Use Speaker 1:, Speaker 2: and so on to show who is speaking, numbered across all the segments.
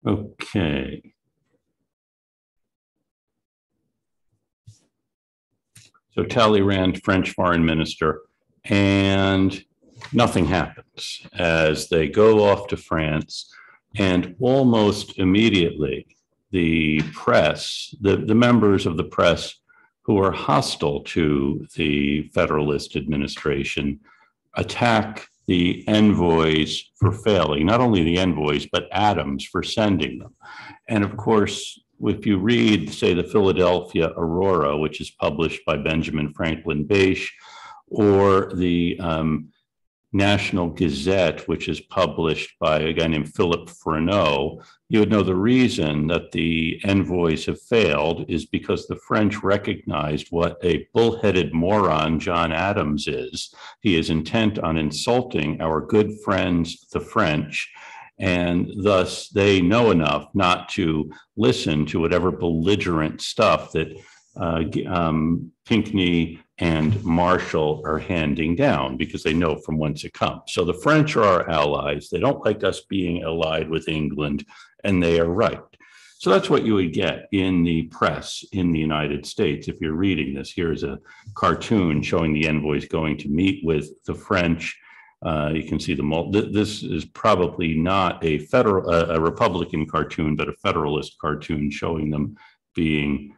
Speaker 1: Okay. So Talleyrand, French foreign minister, and nothing happens as they go off to France. And almost immediately, the press, the members of the press who are hostile to the Federalist administration, attack the envoys for failing, not only the envoys, but Adams for sending them. And of course, if you read, say, the Philadelphia Aurora, which is published by Benjamin Franklin Bache, or the National Gazette, which is published by a guy named Philip Freneau, you would know the reason that the envoys have failed is because the French recognized what a bullheaded moron John Adams is. He is intent on insulting our good friends, the French, and thus they know enough not to listen to whatever belligerent stuff that Pinckney and Marshall are handing down, because they know from whence it comes. So the French are our allies. They don't like us being allied with England, and they are right. So that's what you would get in the press in the United States. If you're reading this, here's a cartoon showing the envoys going to meet with the French. You can see this is probably not a Republican cartoon, but a Federalist cartoon showing them being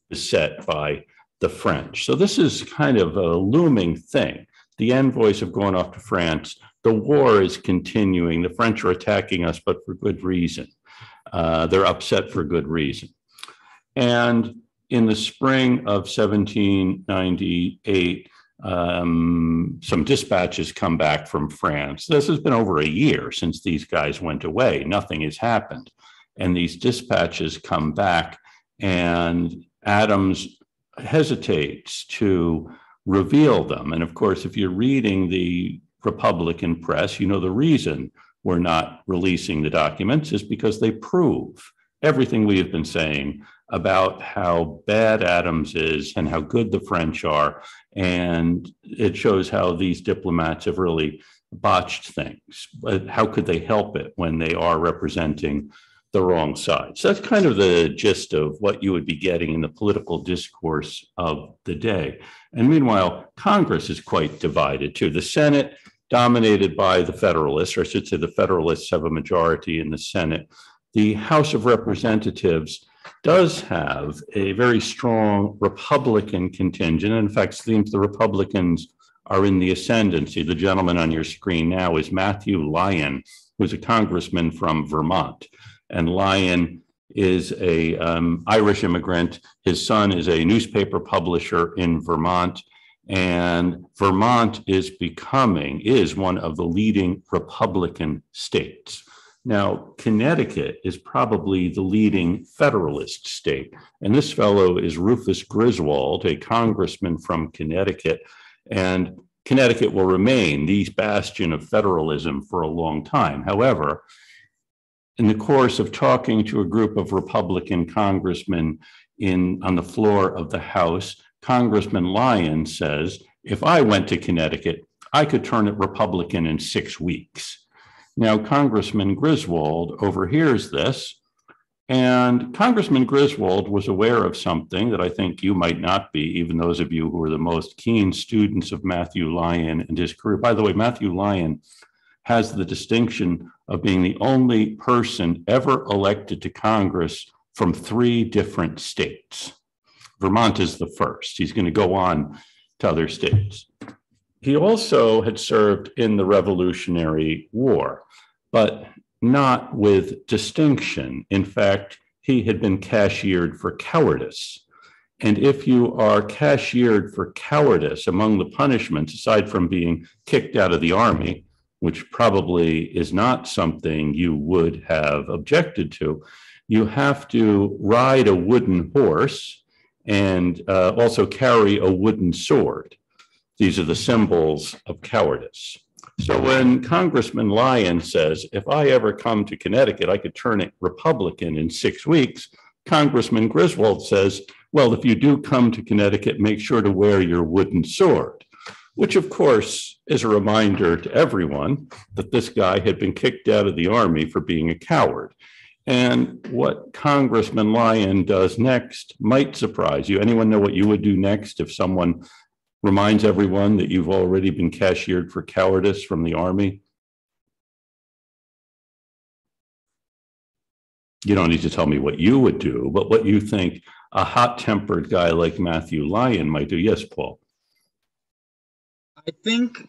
Speaker 1: beset by the French. So this is kind of a looming thing. The envoys have gone off to France. The war is continuing. The French are attacking us, but for good reason. They're upset for good reason. And in the spring of 1798, some dispatches come back from France. This has been over a year since these guys went away. Nothing has happened. And these dispatches come back, and Adams hesitates to reveal them. And of course, if you're reading the Republican press, you know the reason we're not releasing the documents is because they prove everything we have been saying about how bad Adams is and how good the French are. And it shows how these diplomats have really botched things. But how could they help it when they are representing the wrong side? So that's kind of the gist of what you would be getting in the political discourse of the day. And meanwhile, Congress is quite divided too. The Senate, dominated by the Federalists, or I should say the Federalists have a majority in the Senate. The House of Representatives does have a very strong Republican contingent. And in fact, it seems the Republicans are in the ascendancy. The gentleman on your screen now is Matthew Lyon, who's a congressman from Vermont. And Lyon is a Irish immigrant. His son is a newspaper publisher in Vermont. And Vermont is one of the leading Republican states. Now, Connecticut is probably the leading Federalist state. And this fellow is Rufus Griswold, a congressman from Connecticut. And Connecticut will remain the bastion of federalism for a long time. However, in the course of talking to a group of Republican congressmen on the floor of the House, Congressman Lyon says, if I went to Connecticut, I could turn it Republican in 6 weeks. Now, Congressman Griswold overhears this, and Congressman Griswold was aware of something that I think you might not be, even those of you who are the most keen students of Matthew Lyon and his career. By the way, Matthew Lyon has the distinction of being the only person ever elected to Congress from 3 different states. Vermont is the first. He's going to go on to other states. He also had served in the Revolutionary War, but not with distinction. In fact, he had been cashiered for cowardice. And if you are cashiered for cowardice, among the punishments, aside from being kicked out of the army, which probably is not something you would have objected to, you have to ride a wooden horse and also carry a wooden sword. These are the symbols of cowardice. So when Congressman Lyon says, if I ever come to Connecticut, I could turn it Republican in 6 weeks, Congressman Griswold says, well, if you do come to Connecticut, make sure to wear your wooden sword. which of course is a reminder to everyone that this guy had been kicked out of the army for being a coward. And what Congressman Lyon does next might surprise you. Anyone know what you would do next if someone reminds everyone that you've already been cashiered for cowardice from the army? You don't need to tell me what you would do, but what you think a hot-tempered guy like Matthew Lyon might do. Yes, Paul.
Speaker 2: I think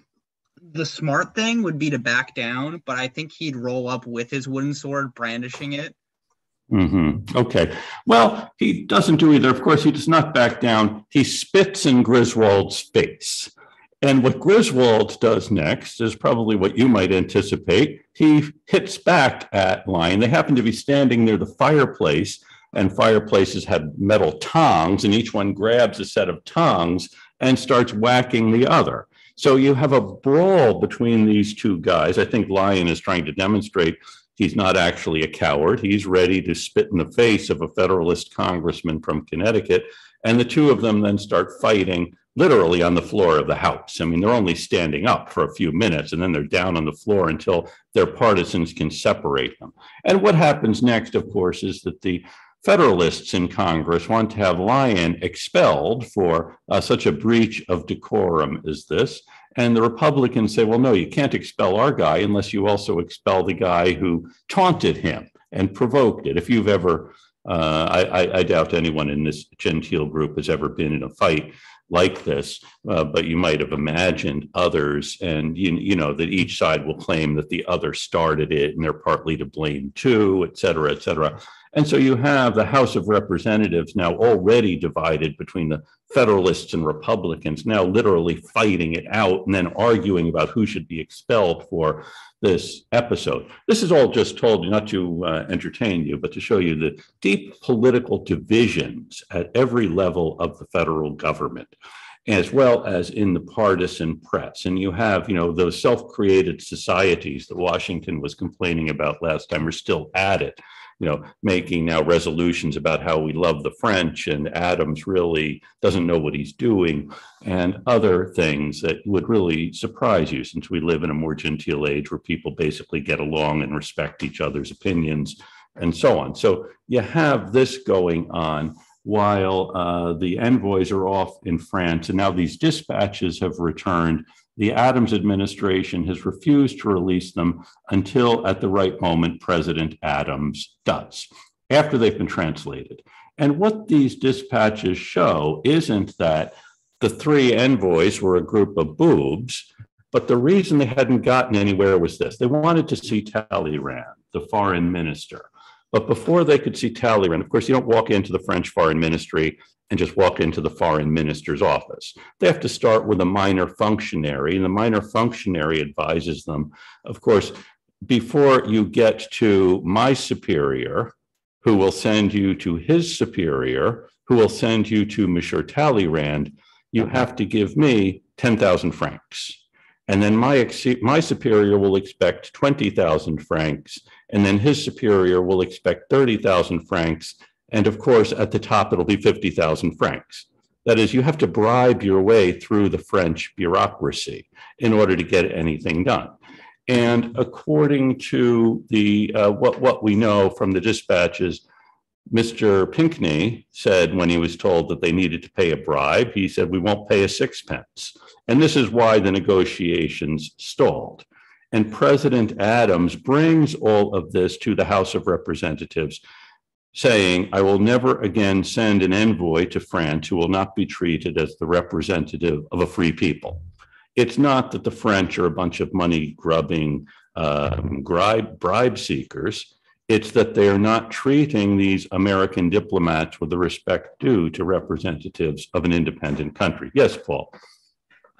Speaker 2: the smart thing would be to back down, but I think he'd roll up with his wooden sword, brandishing it.
Speaker 1: Okay. Well, he doesn't do either. Of course, he does not back down. He spits in Griswold's face. And what Griswold does next is probably what you might anticipate. He hits back at Lyon. They happen to be standing near the fireplace, and fireplaces had metal tongs, and each one grabs a set of tongs and starts whacking the other. So you have a brawl between these two guys. I think Lyon is trying to demonstrate he's not actually a coward. He's ready to spit in the face of a Federalist congressman from Connecticut. And the two of them then start fighting literally on the floor of the House. I mean, they're only standing up for a few minutes, and then they're down on the floor until their partisans can separate them. And what happens next, of course, is that the Federalists in Congress want to have Lyon expelled for such a breach of decorum as this. And the Republicans say, well, no, you can't expel our guy unless you also expel the guy who taunted him and provoked it. If you've ever, I doubt anyone in this genteel group has ever been in a fight like this, but you might have imagined others, and you know that each side will claim that the other started it and they're partly to blame too, et cetera, et cetera. And so you have the House of Representatives now already divided between the Federalists and Republicans, now literally fighting it out and then arguing about who should be expelled for this episode. This is all just told not to entertain you, but to show you the deep political divisions at every level of the federal government, as well as in the partisan press. And you have, you know, those self-created societies that Washington was complaining about last time are still at it, you know, making now resolutions about how we love the French, and Adams really doesn't know what he's doing, and other things that would really surprise you, since we live in a more genteel age where people basically get along and respect each other's opinions and so on. So you have this going on while the envoys are off in France, and now these dispatches have returned. The Adams administration has refused to release them until at the right moment President Adams does, after they've been translated. And what these dispatches show isn't that the three envoys were a group of boobs, but the reason they hadn't gotten anywhere was this. They wanted to see Talleyrand, the foreign minister. But before they could see Talleyrand, of course, you don't walk into the French foreign ministry and just walk into the foreign minister's office. They have to start with a minor functionary, and the minor functionary advises them, of course, before you get to my superior, who will send you to his superior, who will send you to Monsieur Talleyrand, you have to give me 10,000 francs. And then my superior will expect 20,000 francs, and then his superior will expect 30,000 francs. And of course, at the top, it'll be 50,000 francs. That is, you have to bribe your way through the French bureaucracy in order to get anything done. And according to the what we know from the dispatches, Mr. Pinckney said when he was told that they needed to pay a bribe, he said, we won't pay a sixpence. And this is why the negotiations stalled. And President Adams brings all of this to the House of Representatives, saying, I will never again send an envoy to France who will not be treated as the representative of a free people. It's not that the French are a bunch of money-grubbing bribe seekers. It's that they are not treating these American diplomats with the respect due to representatives of an independent country. Yes, Paul.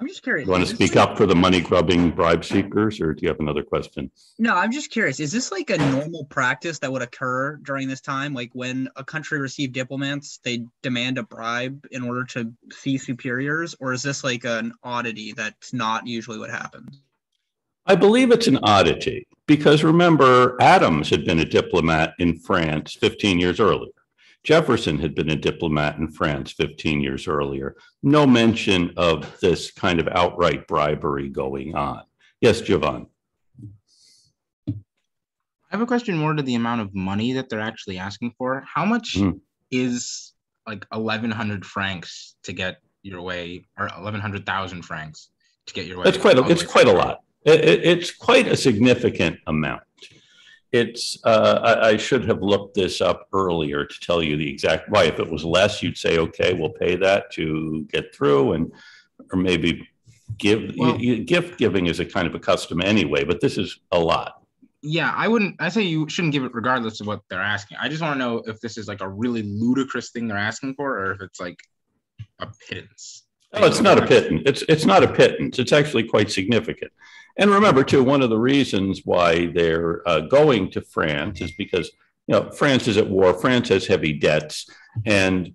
Speaker 2: I'm just curious.
Speaker 1: You want to speak up for the money-grubbing bribe seekers, or do you have another question?
Speaker 2: No, I'm just curious. Is this like a normal practice that would occur during this time? Like when a country received diplomats, they demand a bribe in order to see superiors? Or is this like an oddity that's not usually what happens?
Speaker 1: I believe it's an oddity because remember, Adams had been a diplomat in France 15 years earlier. Jefferson had been a diplomat in France 15 years earlier. No mention of this kind of outright bribery going on. Yes, Jovan.
Speaker 3: I have a question more to the amount of money that they're actually asking for. How much is like 1,100 francs to get your way, or 1,100,000 francs to get your way?
Speaker 1: It's quite a lot. It's quite a significant amount. It's I should have looked this up earlier to tell you the exact why. If it was less, you'd say, okay, we'll pay that to get through, and or maybe gift giving is a kind of a custom anyway, but this is a lot.
Speaker 3: Yeah, I say you shouldn't give it regardless of what they're asking. I just want to know if this is like a really ludicrous thing they're asking for, or if it's like a pittance.
Speaker 1: Oh, it's not a pittance. It's not a pittance. It's actually quite significant. And remember, too, one of the reasons why they're going to France is because, France is at war. France has heavy debts. And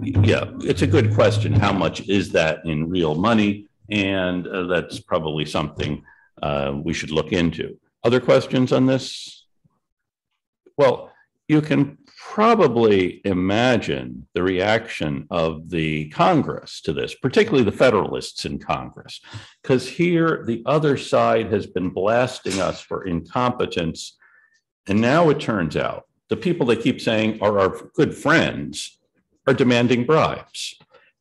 Speaker 1: yeah, it's a good question. How much is that in real money? And that's probably something we should look into. Other questions on this? Well, you can probably imagine the reaction of the Congress to this, particularly the Federalists in Congress, because here the other side has been blasting us for incompetence. And now it turns out the people they keep saying are our good friends are demanding bribes.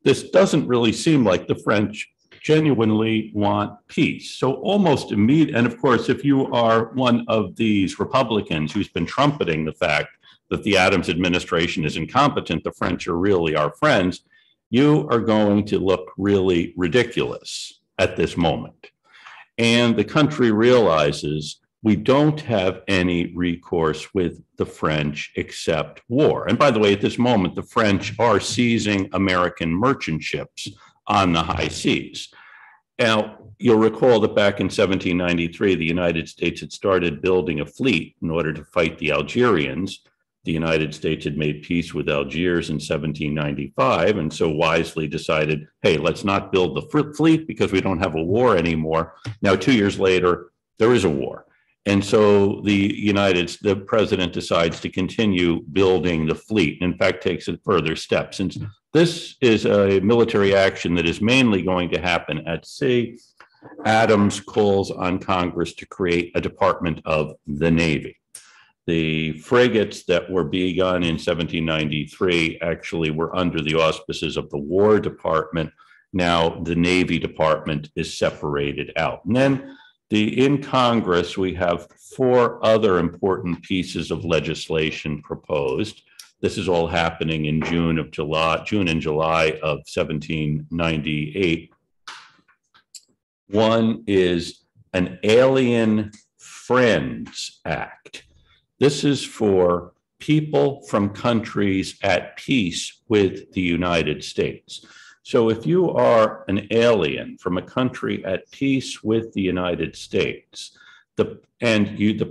Speaker 1: This doesn't really seem like the French genuinely want peace. So almost immediate, and of course, if you are one of these Republicans who's been trumpeting the fact that the Adams administration is incompetent, the French are really our friends, you are going to look really ridiculous at this moment. And the country realizes we don't have any recourse with the French except war. And by the way, at this moment, the French are seizing American merchant ships on the high seas. Now, you'll recall that back in 1793, the United States had started building a fleet in order to fight the Algerians. The United States had made peace with Algiers in 1795, and so wisely decided, hey, let's not build the fleet because we don't have a war anymore. Now, 2 years later, there is a war. And so the president decides to continue building the fleet, in fact, takes a further step. Since this is a military action that is mainly going to happen at sea, Adams calls on Congress to create a Department of the Navy. The frigates that were begun in 1793 actually were under the auspices of the War Department. Now the Navy Department is separated out. And then in Congress, we have 4 other important pieces of legislation proposed. This is all happening in June and July of 1798. One is an Alien Friends Act. This is for people from countries at peace with the United States. So if you are an alien from a country at peace with the United States, the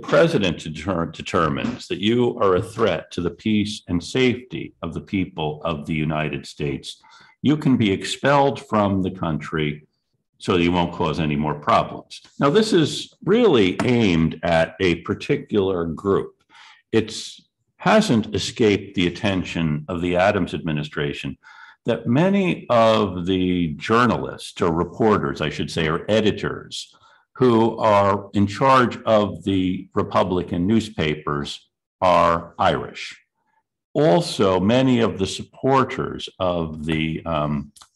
Speaker 1: president determines that you are a threat to the peace and safety of the people of the United States, you can be expelled from the country so you won't cause any more problems. Now, this is really aimed at a particular group. It hasn't escaped the attention of the Adams administration that many of the journalists or reporters, I should say, or editors who are in charge of the Republican newspapers are Irish. Also, many of the supporters of the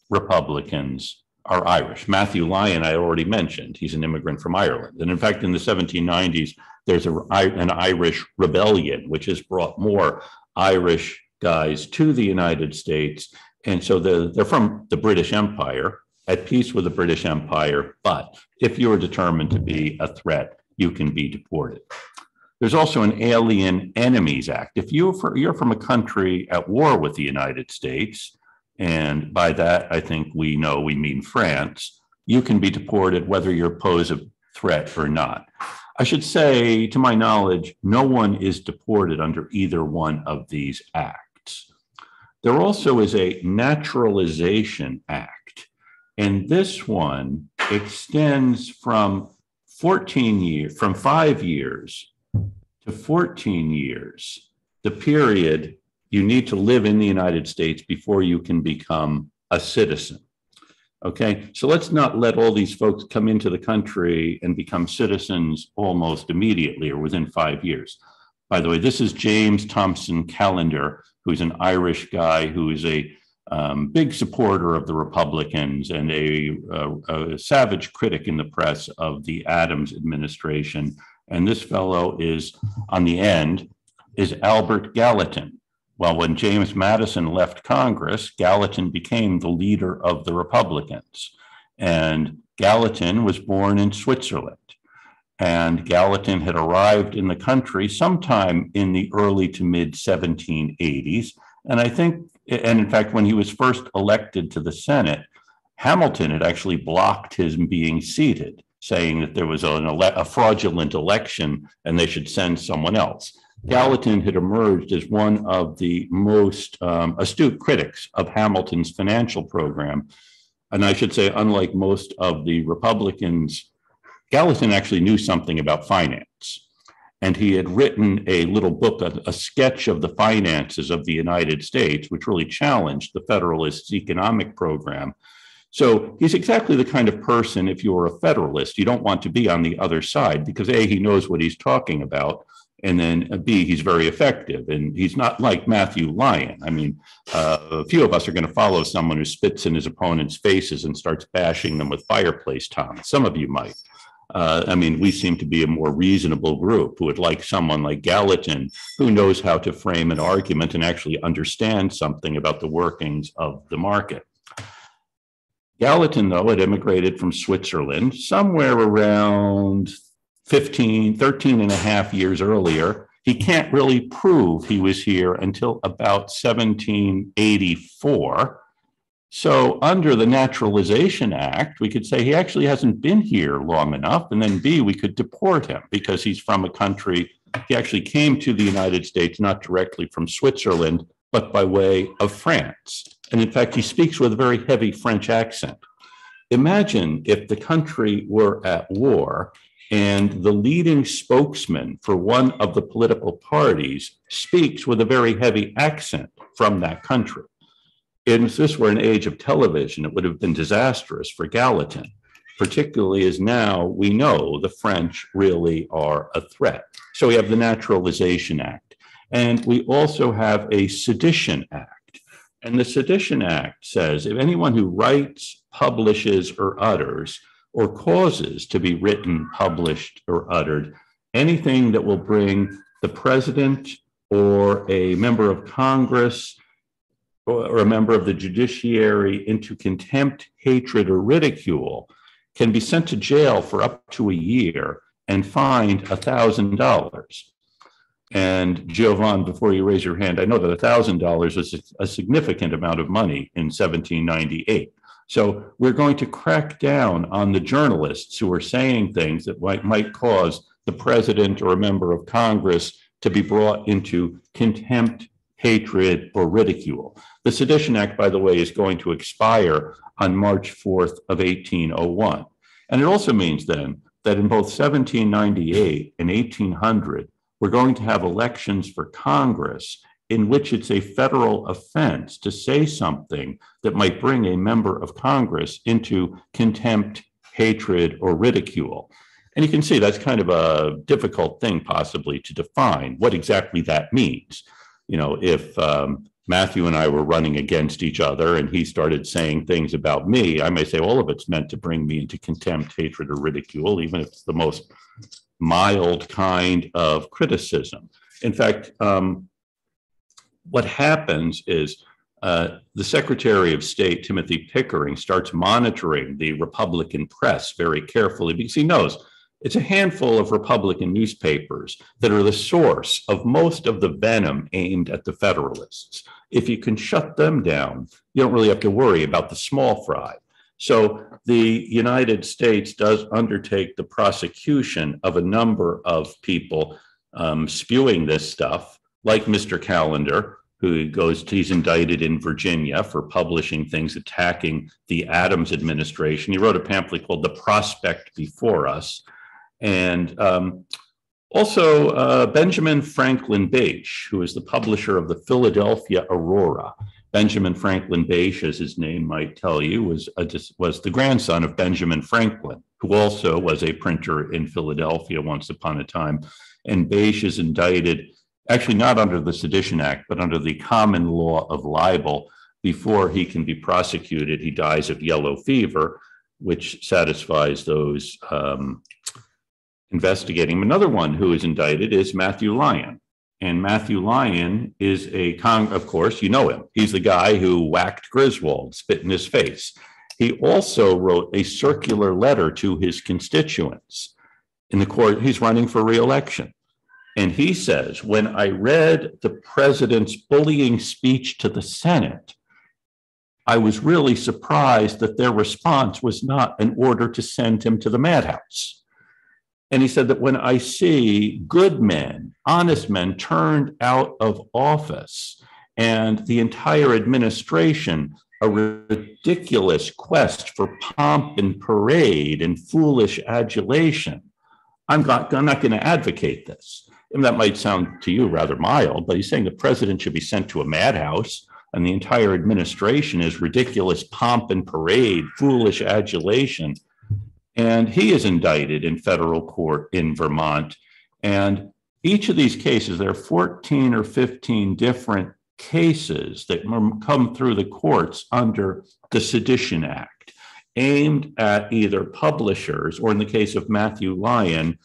Speaker 1: Republicans are Irish. Matthew Lyon, I already mentioned, he's an immigrant from Ireland. And in fact, in the 1790s, there's an Irish rebellion, which has brought more Irish guys to the United States. And so they're from the British Empire, at peace with the British Empire. But if you are determined to be a threat, you can be deported. There's also an Alien Enemies Act. If you're from a country at war with the United States, and by that, I think we mean France, you can be deported whether you pose a threat or not. I should say, to my knowledge, no one is deported under either one of these acts. There also is a Naturalization Act, and this one extends from 5 years to 14 years, the period you need to live in the United States before you can become a citizen. Okay, so let's not let all these folks come into the country and become citizens almost immediately or within 5 years. By the way, this is James Thompson Callender, who's an Irish guy who is a big supporter of the Republicans and a savage critic in the press of the Adams administration. And this fellow is, on the end, is Albert Gallatin. Well, when James Madison left Congress, Gallatin became the leader of the Republicans. And Gallatin was born in Switzerland. And Gallatin had arrived in the country sometime in the early to mid 1780s. And I think, and in fact, when he was first elected to the Senate, Hamilton had actually blocked his being seated, saying that there was a fraudulent election and they should send someone else. Gallatin had emerged as one of the most astute critics of Hamilton's financial program. And I should say, unlike most of the Republicans, Gallatin actually knew something about finance. And he had written a little book, a sketch of the finances of the United States, which really challenged the Federalists' economic program. So he's exactly the kind of person, if you're a Federalist, you don't want to be on the other side because A, he knows what he's talking about, and then B, he's very effective. And he's not like Matthew Lyon. I mean, a few of us are going to follow someone who spits in his opponent's faces and starts bashing them with fireplace tongs. Some of you might. I mean, we seem to be a more reasonable group who would like someone like Gallatin, who knows how to frame an argument and actually understand something about the workings of the market. Gallatin, though, had immigrated from Switzerland somewhere around 13 and a half years earlier. He can't really prove he was here until about 1784. So under the Naturalization Act, we could say he actually hasn't been here long enough. And then B, we could deport him because he's from a country, he actually came to the United States, not directly from Switzerland, but by way of France. And in fact, he speaks with a very heavy French accent. Imagine if the country were at war and the leading spokesman for one of the political parties speaks with a very heavy accent from that country. If this were an age of television, it would have been disastrous for Gallatin, particularly as now we know the French really are a threat. So we have the Naturalization Act, and we also have a Sedition Act. And the Sedition Act says if anyone who writes, publishes, or utters, or causes to be written, published, or uttered, anything that will bring the president or a member of Congress or a member of the judiciary into contempt, hatred, or ridicule can be sent to jail for up to a year and fined $1,000. And Giovan, before you raise your hand, I know that $1,000 was a significant amount of money in 1798. So we're going to crack down on the journalists who are saying things that might cause the president or a member of Congress to be brought into contempt, hatred, or ridicule. The Sedition Act, by the way, is going to expire on March 4th of 1801. And it also means then that in both 1798 and 1800, we're going to have elections for Congress in which it's a federal offense to say something that might bring a member of Congress into contempt, hatred, or ridicule. And you can see that's kind of a difficult thing possibly to define what exactly that means. You know, if Matthew and I were running against each other and he started saying things about me, I may say all of it's meant to bring me into contempt, hatred, or ridicule, even if it's the most mild kind of criticism. In fact, what happens is the Secretary of State, Timothy Pickering, starts monitoring the Republican press very carefully because he knows it's a handful of Republican newspapers that are the source of most of the venom aimed at the Federalists. If you can shut them down, you don't really have to worry about the small fry. So the United States does undertake the prosecution of a number of people spewing this stuff, like Mr. Callender, he's indicted in Virginia for publishing things attacking the Adams administration. He wrote a pamphlet called The Prospect Before Us. And Also, Benjamin Franklin Bache, who is the publisher of the Philadelphia Aurora. Benjamin Franklin Bache, as his name might tell you, was the grandson of Benjamin Franklin, who also was a printer in Philadelphia once upon a time. And Bache is indicted, actually not under the Sedition Act, but under the common law of libel. Before he can be prosecuted, he dies of yellow fever, which satisfies those investigating him. Another one who is indicted is Matthew Lyon. And Matthew Lyon is of course, you know him. He's the guy who whacked Griswold, spit in his face. He also wrote a circular letter to his constituents in the court. He's running for re-election. And he says, when I read the president's bullying speech to the Senate, I was really surprised that their response was not an order to send him to the madhouse. And he said that when I see good men, honest men turned out of office and the entire administration, a ridiculous quest for pomp and parade and foolish adulation, I'm not going to advocate this. And that might sound to you rather mild, but he's saying the president should be sent to a madhouse and the entire administration is ridiculous pomp and parade, foolish adulation. And he is indicted in federal court in Vermont. And each of these cases, there are 14 or 15 different cases that come through the courts under the Sedition Act, aimed at either publishers or, in the case of Matthew Lyon,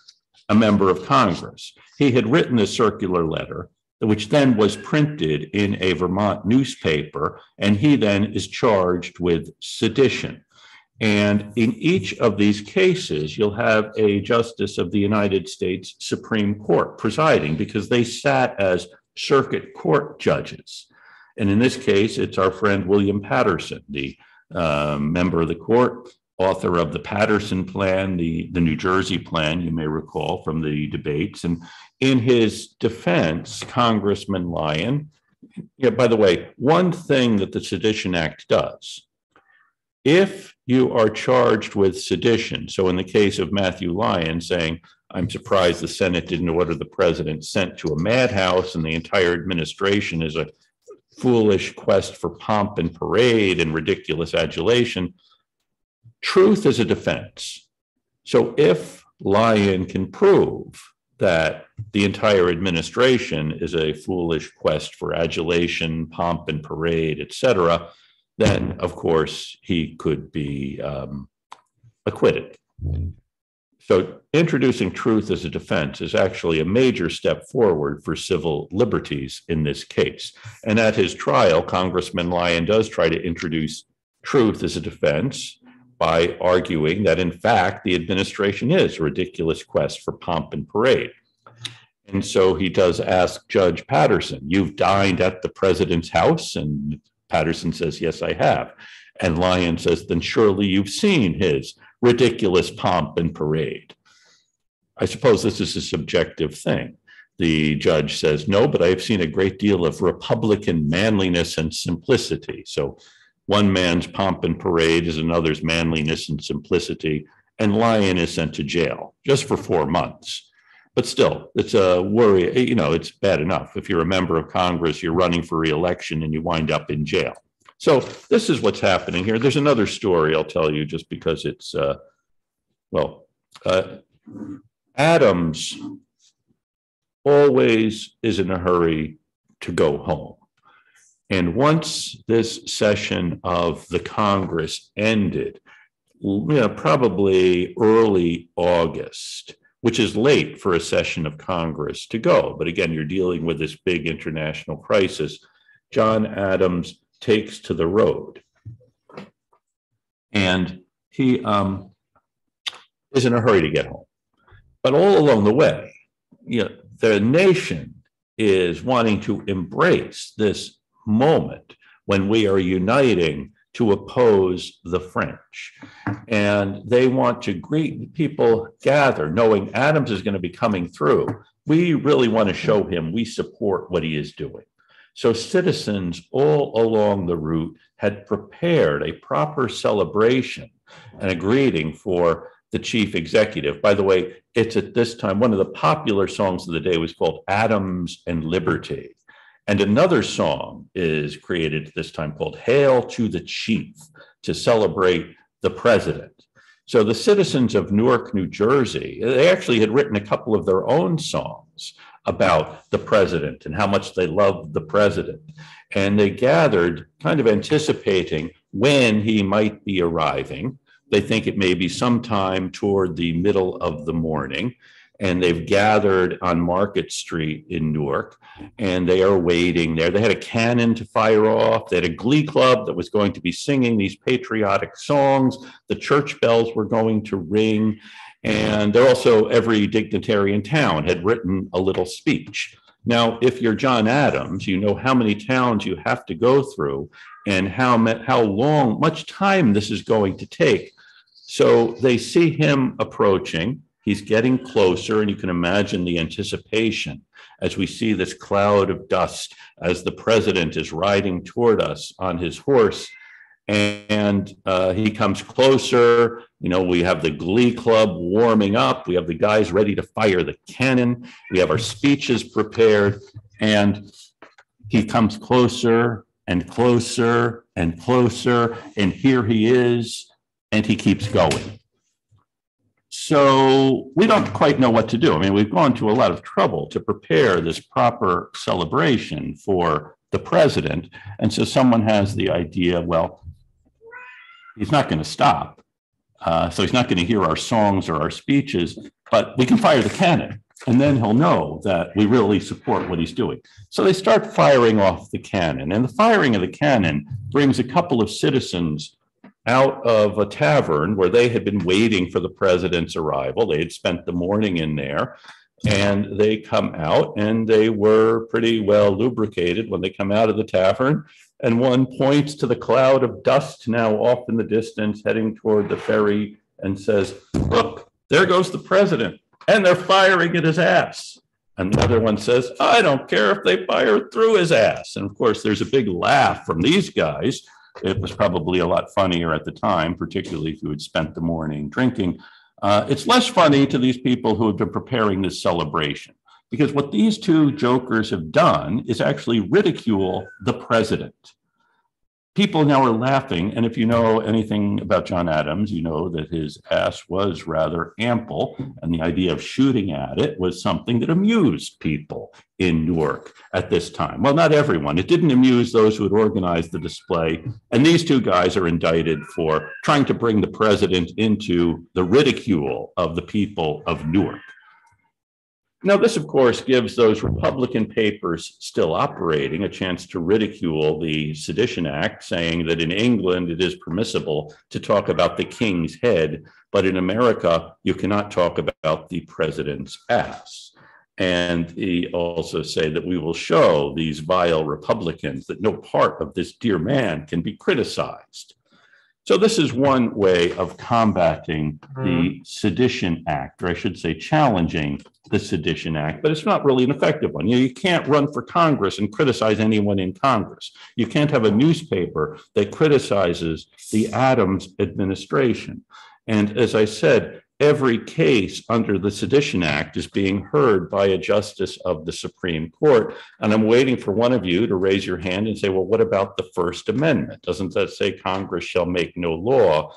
Speaker 1: a member of Congress. He had written a circular letter, which then was printed in a Vermont newspaper, and he then is charged with sedition. And in each of these cases, you'll have a justice of the United States Supreme Court presiding because they sat as circuit court judges. And in this case, it's our friend William Patterson, the member of the court, author of the Patterson Plan, the New Jersey Plan, you may recall from the debates. And in his defense, Congressman Lyon, by the way, one thing that the Sedition Act does, if you are charged with sedition, so in the case of Matthew Lyon saying, I'm surprised the Senate didn't order the president sent to a madhouse and the entire administration is a foolish quest for pomp and parade and ridiculous adulation, truth is a defense. So if Lyon can prove that the entire administration is a foolish quest for adulation, pomp and parade, et cetera, then, of course, he could be acquitted. So introducing truth as a defense is actually a major step forward for civil liberties in this case. And at his trial, Congressman Lyon does try to introduce truth as a defense by arguing that, in fact, the administration is a ridiculous quest for pomp and parade. And so he does ask Judge Patterson, you've dined at the president's house? And Patterson says, yes, I have. And Lyon says, then surely you've seen his ridiculous pomp and parade. I suppose this is a subjective thing. The judge says, no, but I've seen a great deal of Republican manliness and simplicity. So one man's pomp and parade is another's manliness and simplicity. And Lyon is sent to jail just for 4 months. But still, it's a worry. It's bad enough. If you're a member of Congress, you're running for re-election and you wind up in jail. So this is what's happening here. There's another story I'll tell you just because it's, Adams always is in a hurry to go home. And once this session of the Congress ended, probably early August, which is late for a session of Congress to go. But again, you're dealing with this big international crisis. John Adams takes to the road. And he is in a hurry to get home. But all along the way, the nation is wanting to embrace this moment when we are uniting to oppose the French. And they want to greet people, gather, knowing Adams is going to be coming through. We really want to show him we support what he is doing. So citizens all along the route had prepared a proper celebration and a greeting for the chief executive. By the way, it's at this time, one of the popular songs of the day was called Adams and Liberty. And another song is created at this time called Hail to the Chief, to celebrate the president. So the citizens of Newark, New Jersey, they actually had written a couple of their own songs about the president and how much they loved the president. And they gathered, kind of anticipating when he might be arriving. They think it may be sometime toward the middle of the morning. And they've gathered on Market Street in Newark, and they are waiting there. They had a cannon to fire off. They had a glee club that was going to be singing these patriotic songs. The church bells were going to ring. And there also, every dignitary in town had written a little speech. Now, if you're John Adams, you know how many towns you have to go through and how much time this is going to take. So they see him approaching. He's getting closer, and you can imagine the anticipation as we see this cloud of dust as the president is riding toward us on his horse. And he comes closer. You know, we have the glee club warming up. We have the guys ready to fire the cannon. We have our speeches prepared. And he comes closer and closer and closer. And here he is. And he keeps going. So we don't quite know what to do. I mean, we've gone to a lot of trouble to prepare this proper celebration for the president. And so someone has the idea, well, he's not going to stop. So he's not going to hear our songs or our speeches, but we can fire the cannon. And then he'll know that we really support what he's doing. So they start firing off the cannon. And the firing of the cannon brings a couple of citizens out of a tavern where they had been waiting for the president's arrival. They had spent the morning in there, and they come out, and they were pretty well lubricated when they come out of the tavern. And one points to the cloud of dust now off in the distance heading toward the ferry and says, "Look, there goes the president, and they're firing at his ass." And the other one says, "I don't care if they fire through his ass." And of course, there's a big laugh from these guys. It was probably a lot funnier at the time, particularly if you had spent the morning drinking. It's less funny to these people who have been preparing this celebration, because what these two jokers have done is actually ridicule the president. People now are laughing, and if you know anything about John Adams, you know that his ass was rather ample, and the idea of shooting at it was something that amused people in Newark at this time. Well, not everyone. It didn't amuse those who had organized the display, and these two guys are indicted for trying to bring the president into the ridicule of the people of Newark. Now, this, of course, gives those Republican papers still operating a chance to ridicule the Sedition Act, saying that in England it is permissible to talk about the king's head, but in America you cannot talk about the president's ass. And he also say that we will show these vile Republicans that no part of this dear man can be criticized. So this is one way of combating the Sedition Act, or I should say challenging the Sedition Act, but it's not really an effective one. You can't run for Congress and criticize anyone in Congress. You can't have a newspaper that criticizes the Adams administration. And as I said, every case under the Sedition Act is being heard by a justice of the Supreme Court. And I'm waiting for one of you to raise your hand and say, well, what about the First Amendment? Doesn't that say Congress shall make no law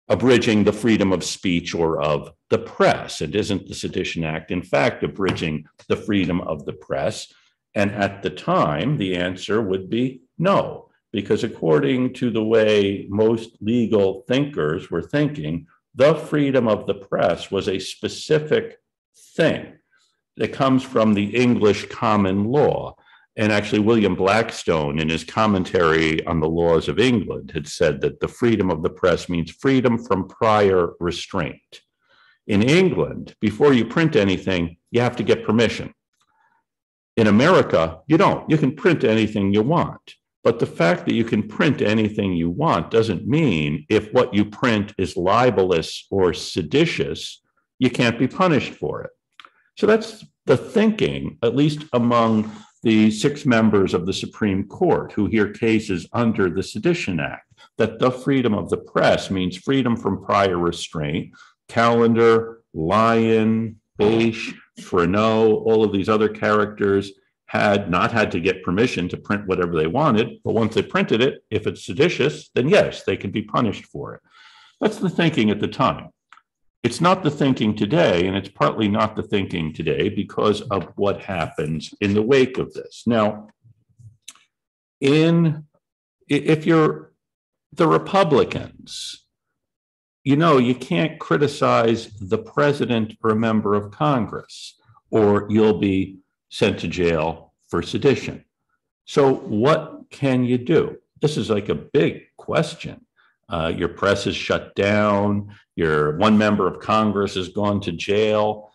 Speaker 1: abridging the freedom of speech or of the press? And isn't the Sedition Act, in fact, abridging the freedom of the press? And at the time, the answer would be no, because according to the way most legal thinkers were thinking, the freedom of the press was a specific thing that comes from the English common law. And actually, William Blackstone, in his commentary on the laws of England, had said that the freedom of the press means freedom from prior restraint. In England, before you print anything, you have to get permission. In America, you don't. You can print anything you want. But the fact that you can print anything you want doesn't mean if what you print is libelous or seditious, you can't be punished for it. So that's the thinking, at least among the 6 members of the Supreme Court who hear cases under the Sedition Act. that the freedom of the press means freedom from prior restraint. Callender, Lyon, Bache, Freneau, all of these other characters had not had to get permission to print whatever they wanted, but once they printed it, if it's seditious, then yes, they can be punished for it. That's the thinking at the time. It's not the thinking today, and it's partly not the thinking today because of what happens in the wake of this. Now, if you're the Republicans, you can't criticize the president or a member of Congress, or you'll be sent to jail for sedition. So what can you do? This is like a big question. Your press is shut down. Your one member of Congress has gone to jail.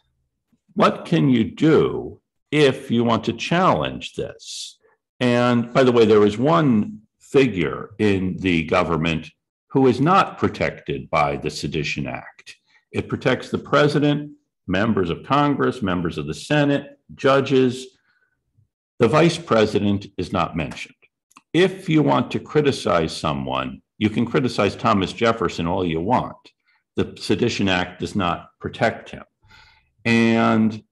Speaker 1: What can you do if you want to challenge this? And by the way, there is one figure in the government who is not protected by the Sedition Act. It protects the president, members of Congress, members of the Senate, judges. The vice president is not mentioned. If you want to criticize someone, you can criticize Thomas Jefferson all you want. The Sedition Act does not protect him. And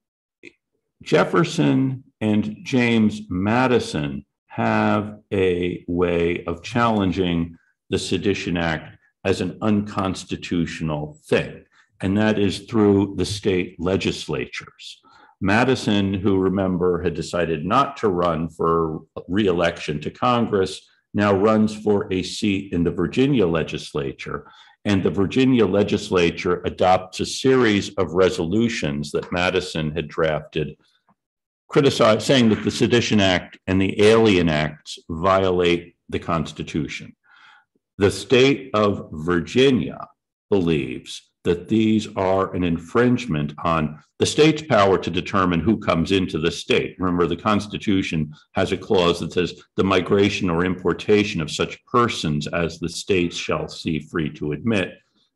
Speaker 1: Jefferson and James Madison have a way of challenging the Sedition Act as an unconstitutional thing, and that is through the state legislatures. Madison, who remember had decided not to run for re-election to Congress, now runs for a seat in the Virginia legislature. And the Virginia legislature adopts a series of resolutions that Madison had drafted, saying that the Sedition Act and the Alien Acts violate the Constitution. The state of Virginia believes that these are an infringement on the state's power to determine who comes into the state. Remember, the Constitution has a clause that says the migration or importation of such persons as the states shall see free to admit,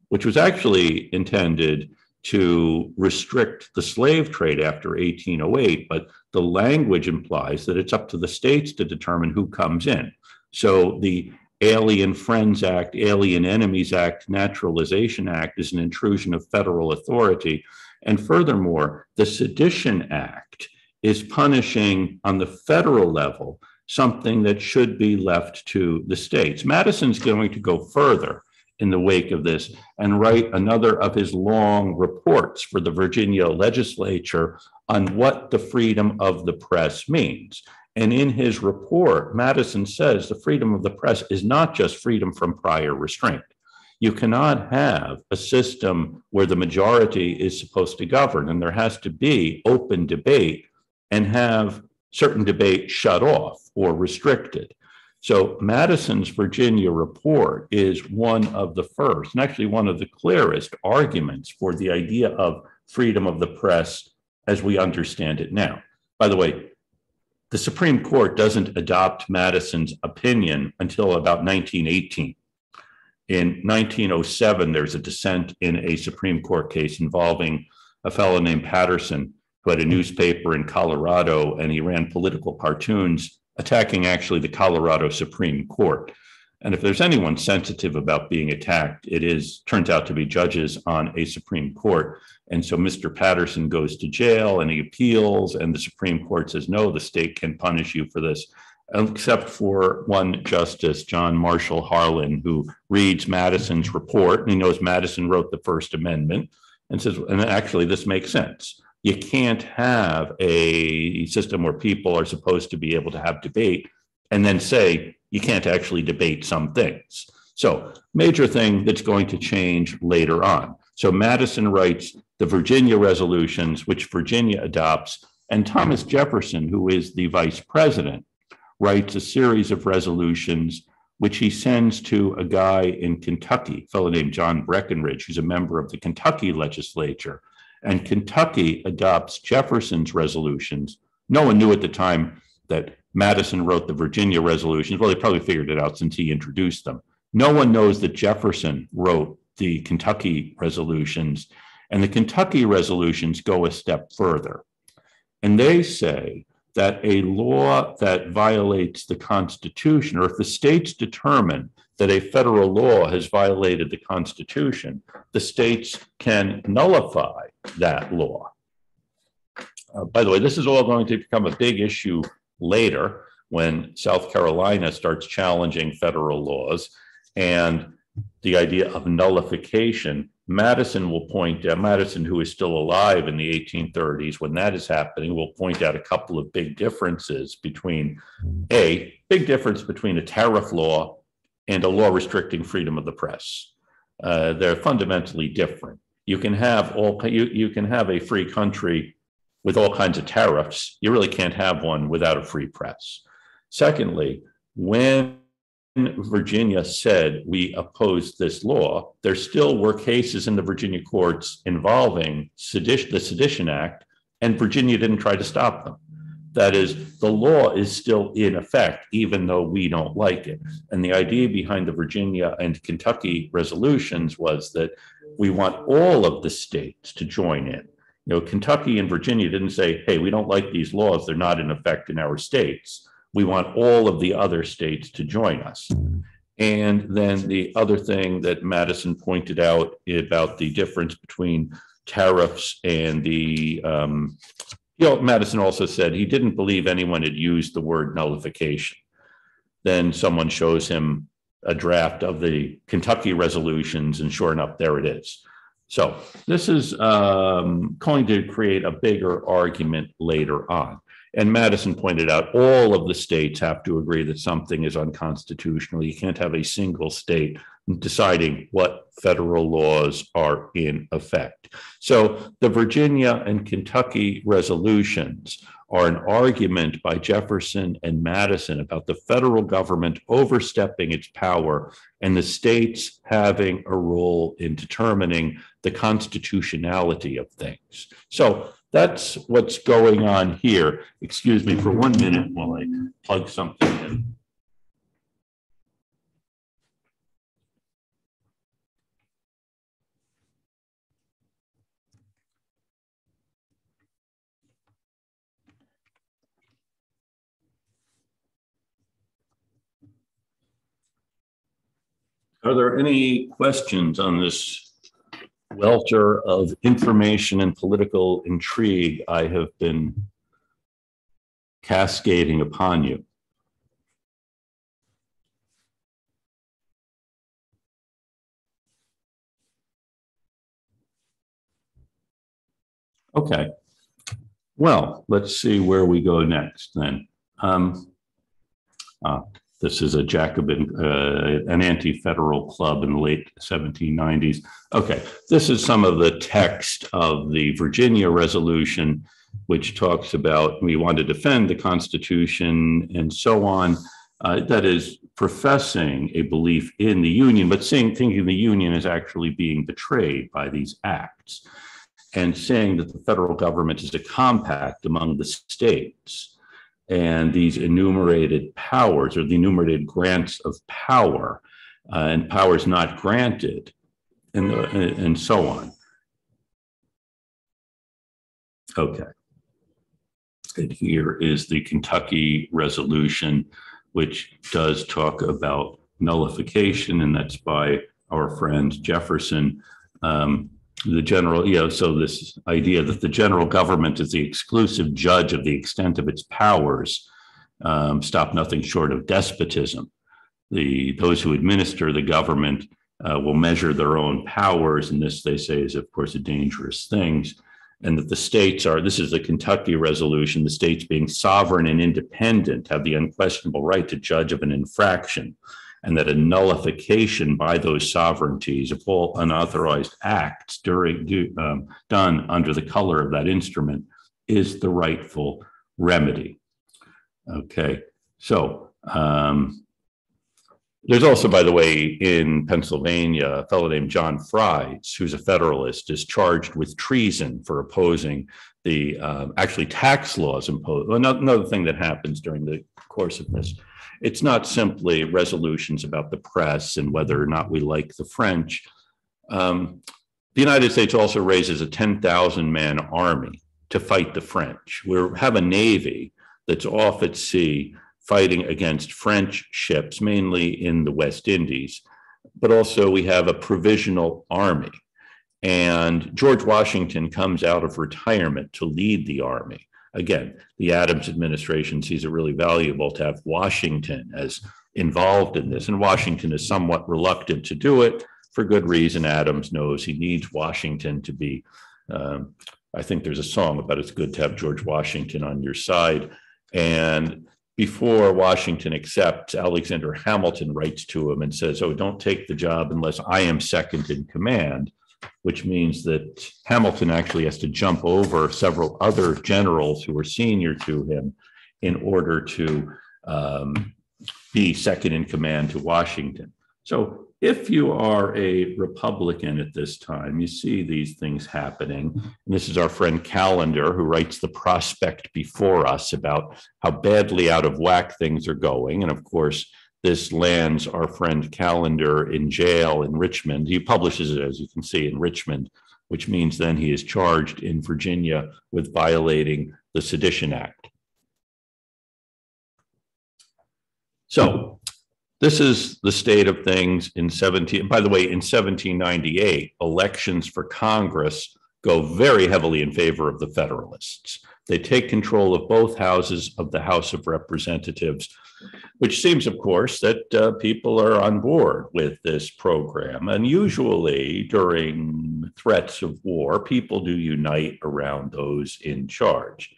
Speaker 1: which was actually intended to restrict the slave trade after 1808, but the language implies that it's up to the states to determine who comes in. So the Alien Friends Act, Alien Enemies Act, Naturalization Act is an intrusion of federal authority. And furthermore, the Sedition Act is punishing on the federal level something that should be left to the states. Madison's going to go further in the wake of this and write another of his long reports for the Virginia legislature on what the freedom of the press means. And in his report, Madison says the freedom of the press is not just freedom from prior restraint. You cannot have a system where the majority is supposed to govern, and there has to be open debate and have certain debate shut off or restricted. So Madison's Virginia report is one of the first, and actually one of the clearest arguments for the idea of freedom of the press as we understand it now. By the way, the Supreme Court doesn't adopt Madison's opinion until about 1918. In 1907, there's a dissent in a Supreme Court case involving a fellow named Patterson who had a newspaper in Colorado, and he ran political cartoons attacking actually the Colorado Supreme Court. And if there's anyone sensitive about being attacked, turns out to be judges on a Supreme Court. And so Mr. Patterson goes to jail and he appeals, and the Supreme Court says, no, the state can punish you for this, except for one justice, John Marshall Harlan, who reads Madison's report, and he knows Madison wrote the First Amendment, and says, and actually this makes sense. You can't have a system where people are supposed to be able to have debate and then say you can't actually debate some things. So major thing that's going to change later on. So Madison writes the Virginia resolutions, which Virginia adopts, and Thomas Jefferson, who is the vice president, writes a series of resolutions which he sends to a guy in Kentucky, a fellow named John Breckinridge, who's a member of the Kentucky legislature. And Kentucky adopts Jefferson's resolutions. No one knew at the time that Madison wrote the Virginia resolutions. Well, they probably figured it out since he introduced them. No one knows that Jefferson wrote the Kentucky resolutions. And the Kentucky resolutions go a step further. And they say that a law that violates the Constitution, or if the states determine that a federal law has violated the Constitution, the states can nullify that law. By the way, this is all going to become a big issue later when South Carolina starts challenging federal laws, and the idea of nullification. Madison will point out, Madison, who is still alive in the 1830s, when that is happening, will point out a couple of big differences between a tariff law and a law restricting freedom of the press. They're fundamentally different. You can have a free country with all kinds of tariffs. You really can't have one without a free press. Secondly, when Virginia said we opposed this law, there still were cases in the Virginia courts involving the Sedition Act, and Virginia didn't try to stop them. That is, the law is still in effect, even though we don't like it. And the idea behind the Virginia and Kentucky resolutions was that we want all of the states to join in. You know, Kentucky and Virginia didn't say, hey, we don't like these laws, they're not in effect in our states. We want all of the other states to join us. And then the other thing that Madison pointed out about the difference between tariffs and Madison also said he didn't believe anyone had used the word nullification. Then someone shows him a draft of the Kentucky resolutions, and sure enough, there it is. So this is going to create a bigger argument later on. And Madison pointed out all of the states have to agree that something is unconstitutional. You can't have a single state deciding what federal laws are in effect. So the Virginia and Kentucky resolutions are an argument by Jefferson and Madison about the federal government overstepping its power and the states having a role in determining the constitutionality of things. So that's what's going on here. Excuse me for 1 minute while I plug something in. Are there any questions on this welter of information and political intrigue I have been cascading upon you? Okay. Well, let's see where we go next then. This is a Jacobin, an anti-federal club in the late 1790s. Okay, this is some of the text of the Virginia resolution, which talks about we want to defend the Constitution and so on. That is professing a belief in the Union, but thinking the Union is actually being betrayed by these acts, and saying that the federal government is a compact among the states. And these enumerated powers, or the enumerated grants of power, and powers not granted, and so on. Okay. And here is the Kentucky resolution, which does talk about nullification, and that's by our friend Jefferson. The general, so this idea that the general government is the exclusive judge of the extent of its powers, stop nothing short of despotism. Those who administer the government will measure their own powers, and this, they say, is of course a dangerous thing. And that the states are, this is the Kentucky resolution, the states being sovereign and independent have the unquestionable right to judge of an infraction, and that a nullification by those sovereignties of all unauthorized acts done under the color of that instrument is the rightful remedy. Okay, so there's also, by the way, in Pennsylvania, a fellow named John Fries, who's a Federalist, is charged with treason for opposing the actually tax laws imposed. Another thing that happens during the course of this, it's not simply resolutions about the press and whether or not we like the French. The United States also raises a 10,000-man army to fight the French. We have a navy that's off at sea fighting against French ships, mainly in the West Indies. But also we have a provisional army. And George Washington comes out of retirement to lead the army. Again, the Adams administration sees it really valuable to have Washington as involved in this. And Washington is somewhat reluctant to do it for good reason. Adams knows he needs Washington to be, I think there's a song about it's good to have George Washington on your side. And before Washington accepts, Alexander Hamilton writes to him and says, oh, don't take the job unless I am second in command, which means that Hamilton actually has to jump over several other generals who were senior to him in order to be second in command to Washington. So if you are a Republican at this time, you see these things happening. And this is our friend Callender, who writes the prospect before us about how badly out of whack things are going. And of course, this lands our friend Callender in jail in Richmond. He publishes it, as you can see, in Richmond, which means then he is charged in Virginia with violating the Sedition Act. So this is the state of things in by the way, in 1798, elections for Congress go very heavily in favor of the Federalists. They take control of both houses of the House of Representatives, which seems, of course, that people are on board with this program. And usually during threats of war, people do unite around those in charge.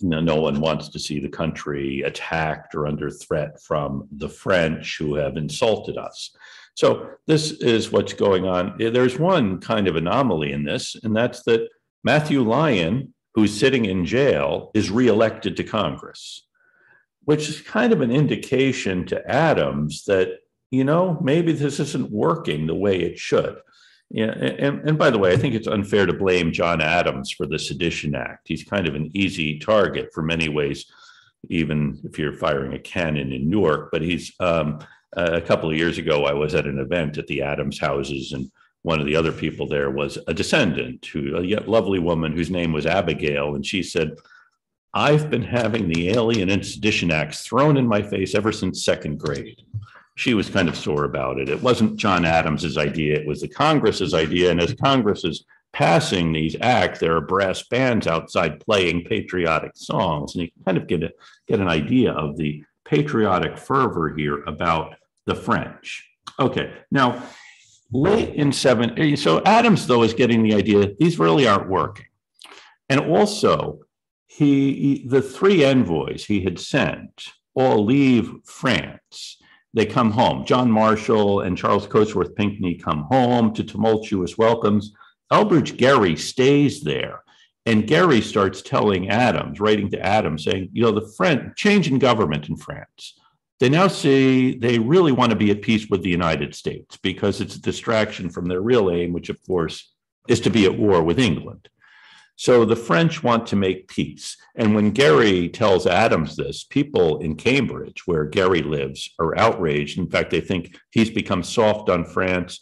Speaker 1: No one wants to see the country attacked or under threat from the French who have insulted us. So this is what's going on. There's one kind of anomaly in this, and that's that Matthew Lyon, who's sitting in jail, is reelected to Congress, which is kind of an indication to Adams that, you know, maybe this isn't working the way it should. Yeah, and by the way, I think it's unfair to blame John Adams for the Sedition Act. He's kind of an easy target for many ways, even if you're firing a cannon in Newark. But he's a couple of years ago, I was at an event at the Adams houses, and one of the other people there was a descendant, a lovely woman whose name was Abigail, and she said, I've been having the Alien and Sedition Acts thrown in my face ever since second grade. She was kind of sore about it. It wasn't John Adams's idea, it was the Congress's idea. And as Congress is passing these acts, there are brass bands outside playing patriotic songs. And you can kind of get an idea of the patriotic fervor here about the French. Okay, now late in so Adams, though, is getting the idea these really aren't working. And also, the three envoys he had sent all leave France. They come home. John Marshall and Charles Cotesworth Pinckney come home to tumultuous welcomes. Elbridge Gerry stays there. And Gerry starts telling Adams, writing to Adams, saying, you know, the French change in government in France. They now say they really want to be at peace with the United States because it's a distraction from their real aim, which, of course, is to be at war with England. So the French want to make peace. And when Gerry tells Adams this, people in Cambridge, where Gerry lives, are outraged. In fact, they think he's become soft on France.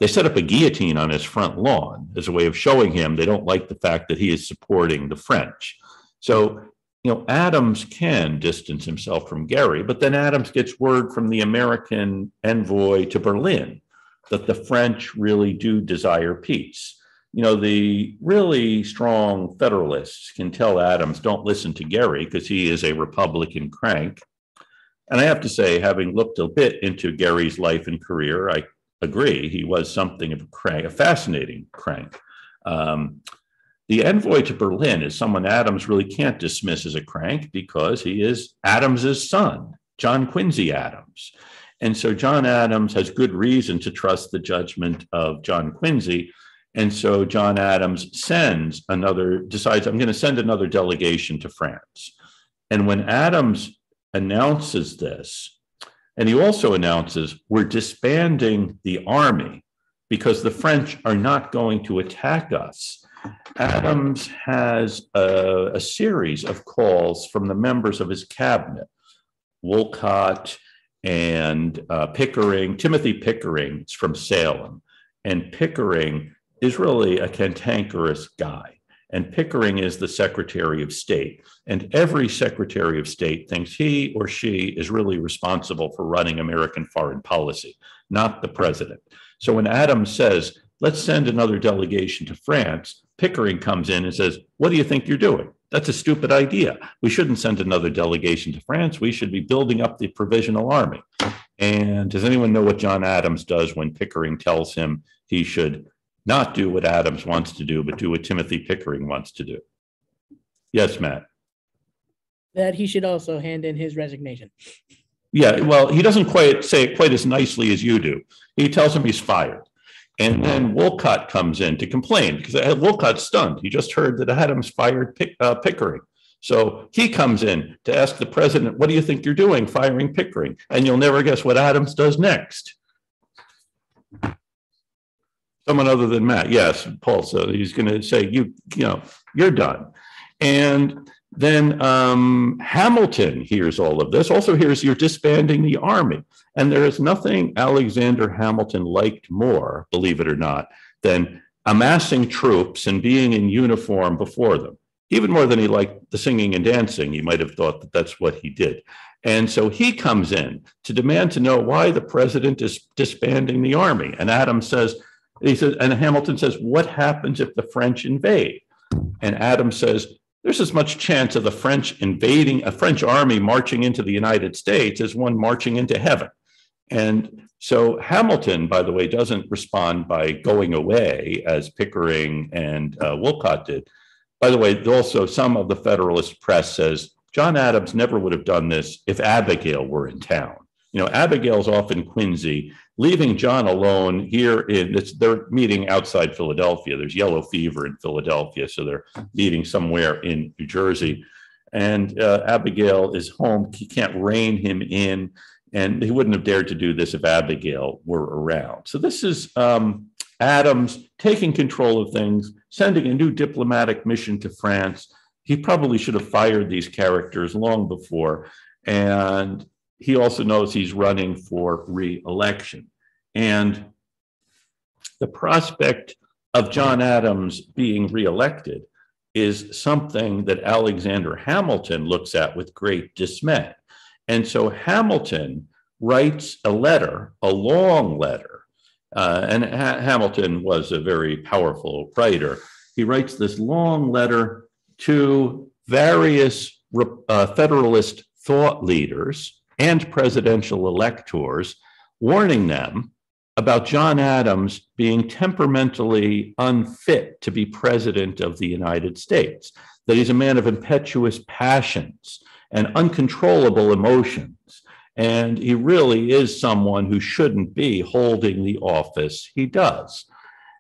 Speaker 1: They set up a guillotine on his front lawn as a way of showing him they don't like the fact that he is supporting the French. So, you know, Adams can distance himself from Gerry, but then Adams gets word from the American envoy to Berlin that the French really do desire peace. You know, the really strong Federalists can tell Adams, don't listen to Gerry because he is a Republican crank. And I have to say, having looked a bit into Gerry's life and career, I agree, he was something of a crank, a fascinating crank. The envoy to Berlin is someone Adams really can't dismiss as a crank because he is Adams's son, John Quincy Adams. And so John Adams has good reason to trust the judgment of John Quincy. And so John Adams decides, I'm going to send another delegation to France. And when Adams announces this, and he also announces, we're disbanding the army because the French are not going to attack us, Adams has a series of calls from the members of his cabinet, Wolcott and Pickering. Timothy Pickering is from Salem, and Pickering is really a cantankerous guy. and Pickering is the Secretary of State. And every Secretary of State thinks he or she is really responsible for running American foreign policy, not the president. So when Adams says, let's send another delegation to France, Pickering comes in and says, what do you think you're doing? That's a stupid idea. We shouldn't send another delegation to France. We should be building up the Provisional Army. And does anyone know what John Adams does when Pickering tells him he should not do what Adams wants to do, but do what Timothy Pickering wants to do? Yes, Matt.
Speaker 4: That he should also hand in his resignation.
Speaker 1: Yeah, well, he doesn't quite say it quite as nicely as you do. He tells him he's fired. And then Wolcott comes in to complain because Wolcott's stunned. He just heard that Adams fired Pickering. So he comes in to ask the president, what do you think you're doing, firing Pickering? And you'll never guess what Adams does next. Someone other than Matt. Yes, Paul. So he's going to say, you're done. And then Hamilton hears all of this, also hears you're disbanding the army. And there is nothing Alexander Hamilton liked more, believe it or not, than amassing troops and being in uniform before them. Even more than he liked the singing and dancing, you might have thought that that's what he did. And so he comes in to demand to know why the president is disbanding the army. And Adams says, and Hamilton says, what happens if the French invade? And Adams says, there's as much chance of the French invading a French army marching into the United States as one marching into heaven. And so Hamilton, by the way, doesn't respond by going away as Pickering and Wolcott did. By the way, also some of the Federalist press says John Adams never would have done this if Abigail were in town. Abigail's off in Quincy, leaving John alone here they're meeting outside Philadelphia. There's yellow fever in Philadelphia, so they're meeting somewhere in New Jersey. And Abigail is home. He can't rein him in, and he wouldn't have dared to do this if Abigail were around. So this is Adams taking control of things, sending a new diplomatic mission to France. He probably should have fired these characters long before. And he also knows he's running for re-election. And the prospect of John Adams being re-elected is something that Alexander Hamilton looks at with great dismay. And so Hamilton writes a letter, a long letter, and Hamilton was a very powerful writer. He writes this long letter to various Federalist thought leaders and presidential electors, warning them about John Adams being temperamentally unfit to be president of the United States, that he's a man of impetuous passions and uncontrollable emotions. And he really is someone who shouldn't be holding the office he does.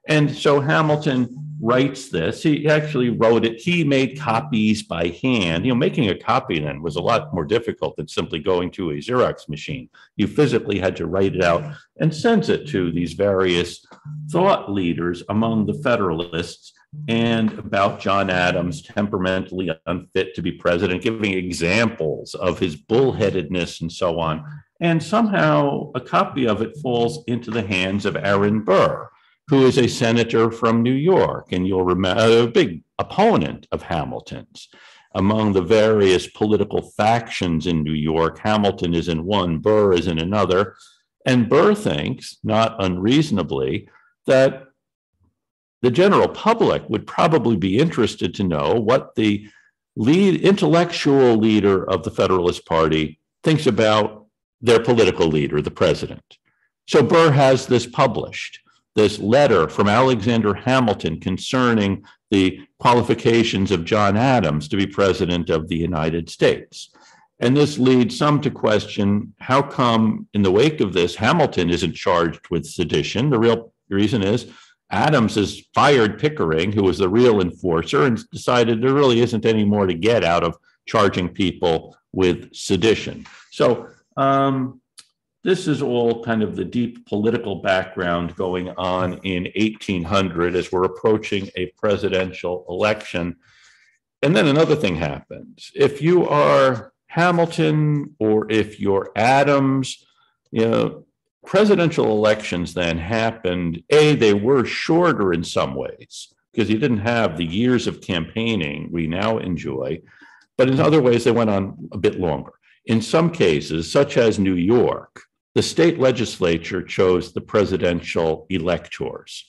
Speaker 1: And so Hamilton writes this. He actually wrote it. He made copies by hand. Making a copy then was a lot more difficult than simply going to a Xerox machine. You physically had to write it out and send it to these various thought leaders among the Federalists and about John Adams temperamentally unfit to be president, giving examples of his bullheadedness and so on. And somehow a copy of it falls into the hands of Aaron Burr, who is a senator from New York, and you'll remember a big opponent of Hamilton's. Among the various political factions in New York, Hamilton is in one, Burr is in another, and Burr thinks, not unreasonably, that the general public would probably be interested to know what the intellectual leader of the Federalist Party thinks about their political leader, the president. So Burr has this published, this letter from Alexander Hamilton concerning the qualifications of John Adams to be president of the United States. And this leads some to question, how come in the wake of this, Hamilton isn't charged with sedition? The real reason is Adams has fired Pickering, who was the real enforcer, and decided there really isn't any more to get out of charging people with sedition. So this is all kind of the deep political background going on in 1800 as we're approaching a presidential election. And then another thing happens. If you are Hamilton or if you're Adams, presidential elections then happened. They were shorter in some ways because you didn't have the years of campaigning we now enjoy. But in other ways, they went on a bit longer. In some cases, such as New York, the state legislature chose the presidential electors.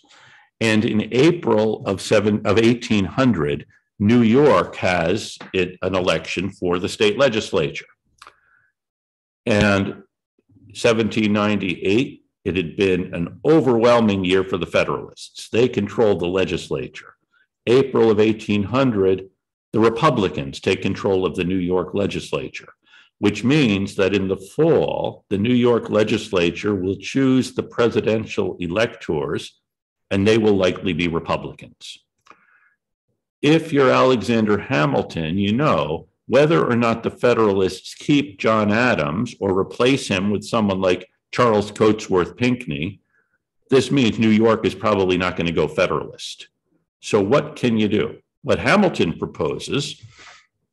Speaker 1: And in April of 1800, New York has an election for the state legislature. And 1798, it had been an overwhelming year for the Federalists. They controlled the legislature. April of 1800, the Republicans take control of the New York legislature, which means that in the fall, the New York legislature will choose the presidential electors, and they will likely be Republicans. If you're Alexander Hamilton, you know whether or not the Federalists keep John Adams or replace him with someone like Charles Cotesworth Pinckney, this means New York is probably not going to go Federalist. So what can you do? What Hamilton proposes,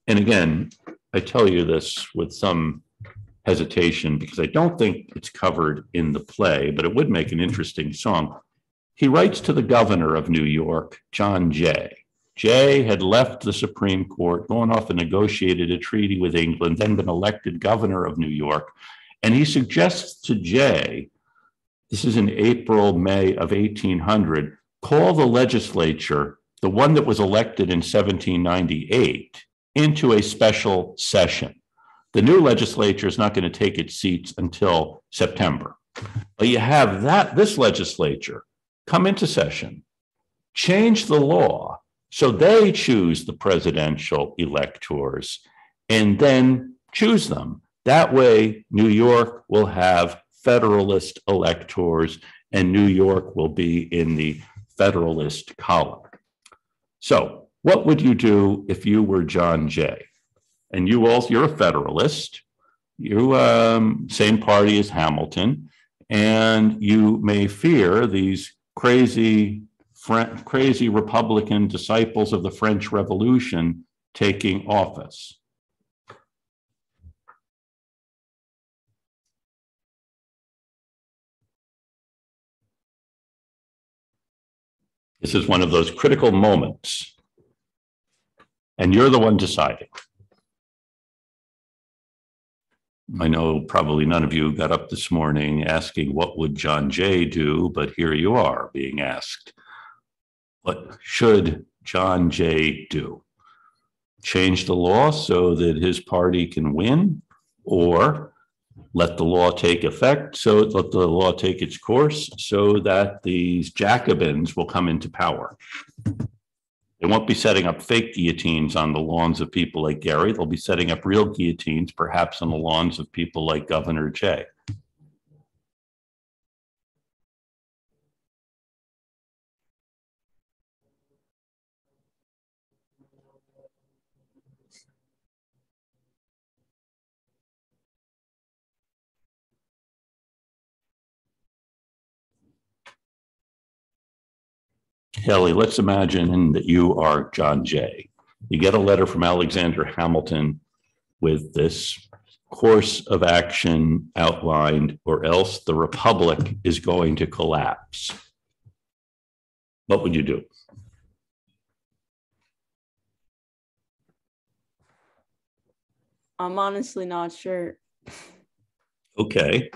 Speaker 1: and again, I tell you this with some hesitation because I don't think it's covered in the play, but it would make an interesting song. He writes to the governor of New York, John Jay. Jay had left the Supreme Court, gone off and negotiated a treaty with England, then been elected governor of New York. And he suggests to Jay, this is in April, May of 1800, call the legislature, the one that was elected in 1798, into a special session. The new legislature is not going to take its seats until September. But you have this legislature come into session, change the law, so they choose the presidential electors and then choose them. That way, New York will have Federalist electors and New York will be in the Federalist column. So what would you do if you were John Jay? And you're a Federalist, you same party as Hamilton, and you may fear these crazy Republican disciples of the French Revolution taking office. This is one of those critical moments, and you're the one deciding. I know probably none of you got up this morning asking what would John Jay do, but here you are being asked. What should John Jay do? Change the law so that his party can win, or let the law take effect, let the law take its course so that these Jacobins will come into power? They won't be setting up fake guillotines on the lawns of people like Gary. They'll be setting up real guillotines, perhaps on the lawns of people like Governor Jay. Kelly, let's imagine that you are John Jay. You get a letter from Alexander Hamilton with this course of action outlined, or else the Republic is going to collapse. What would you do?
Speaker 5: I'm honestly not sure.
Speaker 1: Okay.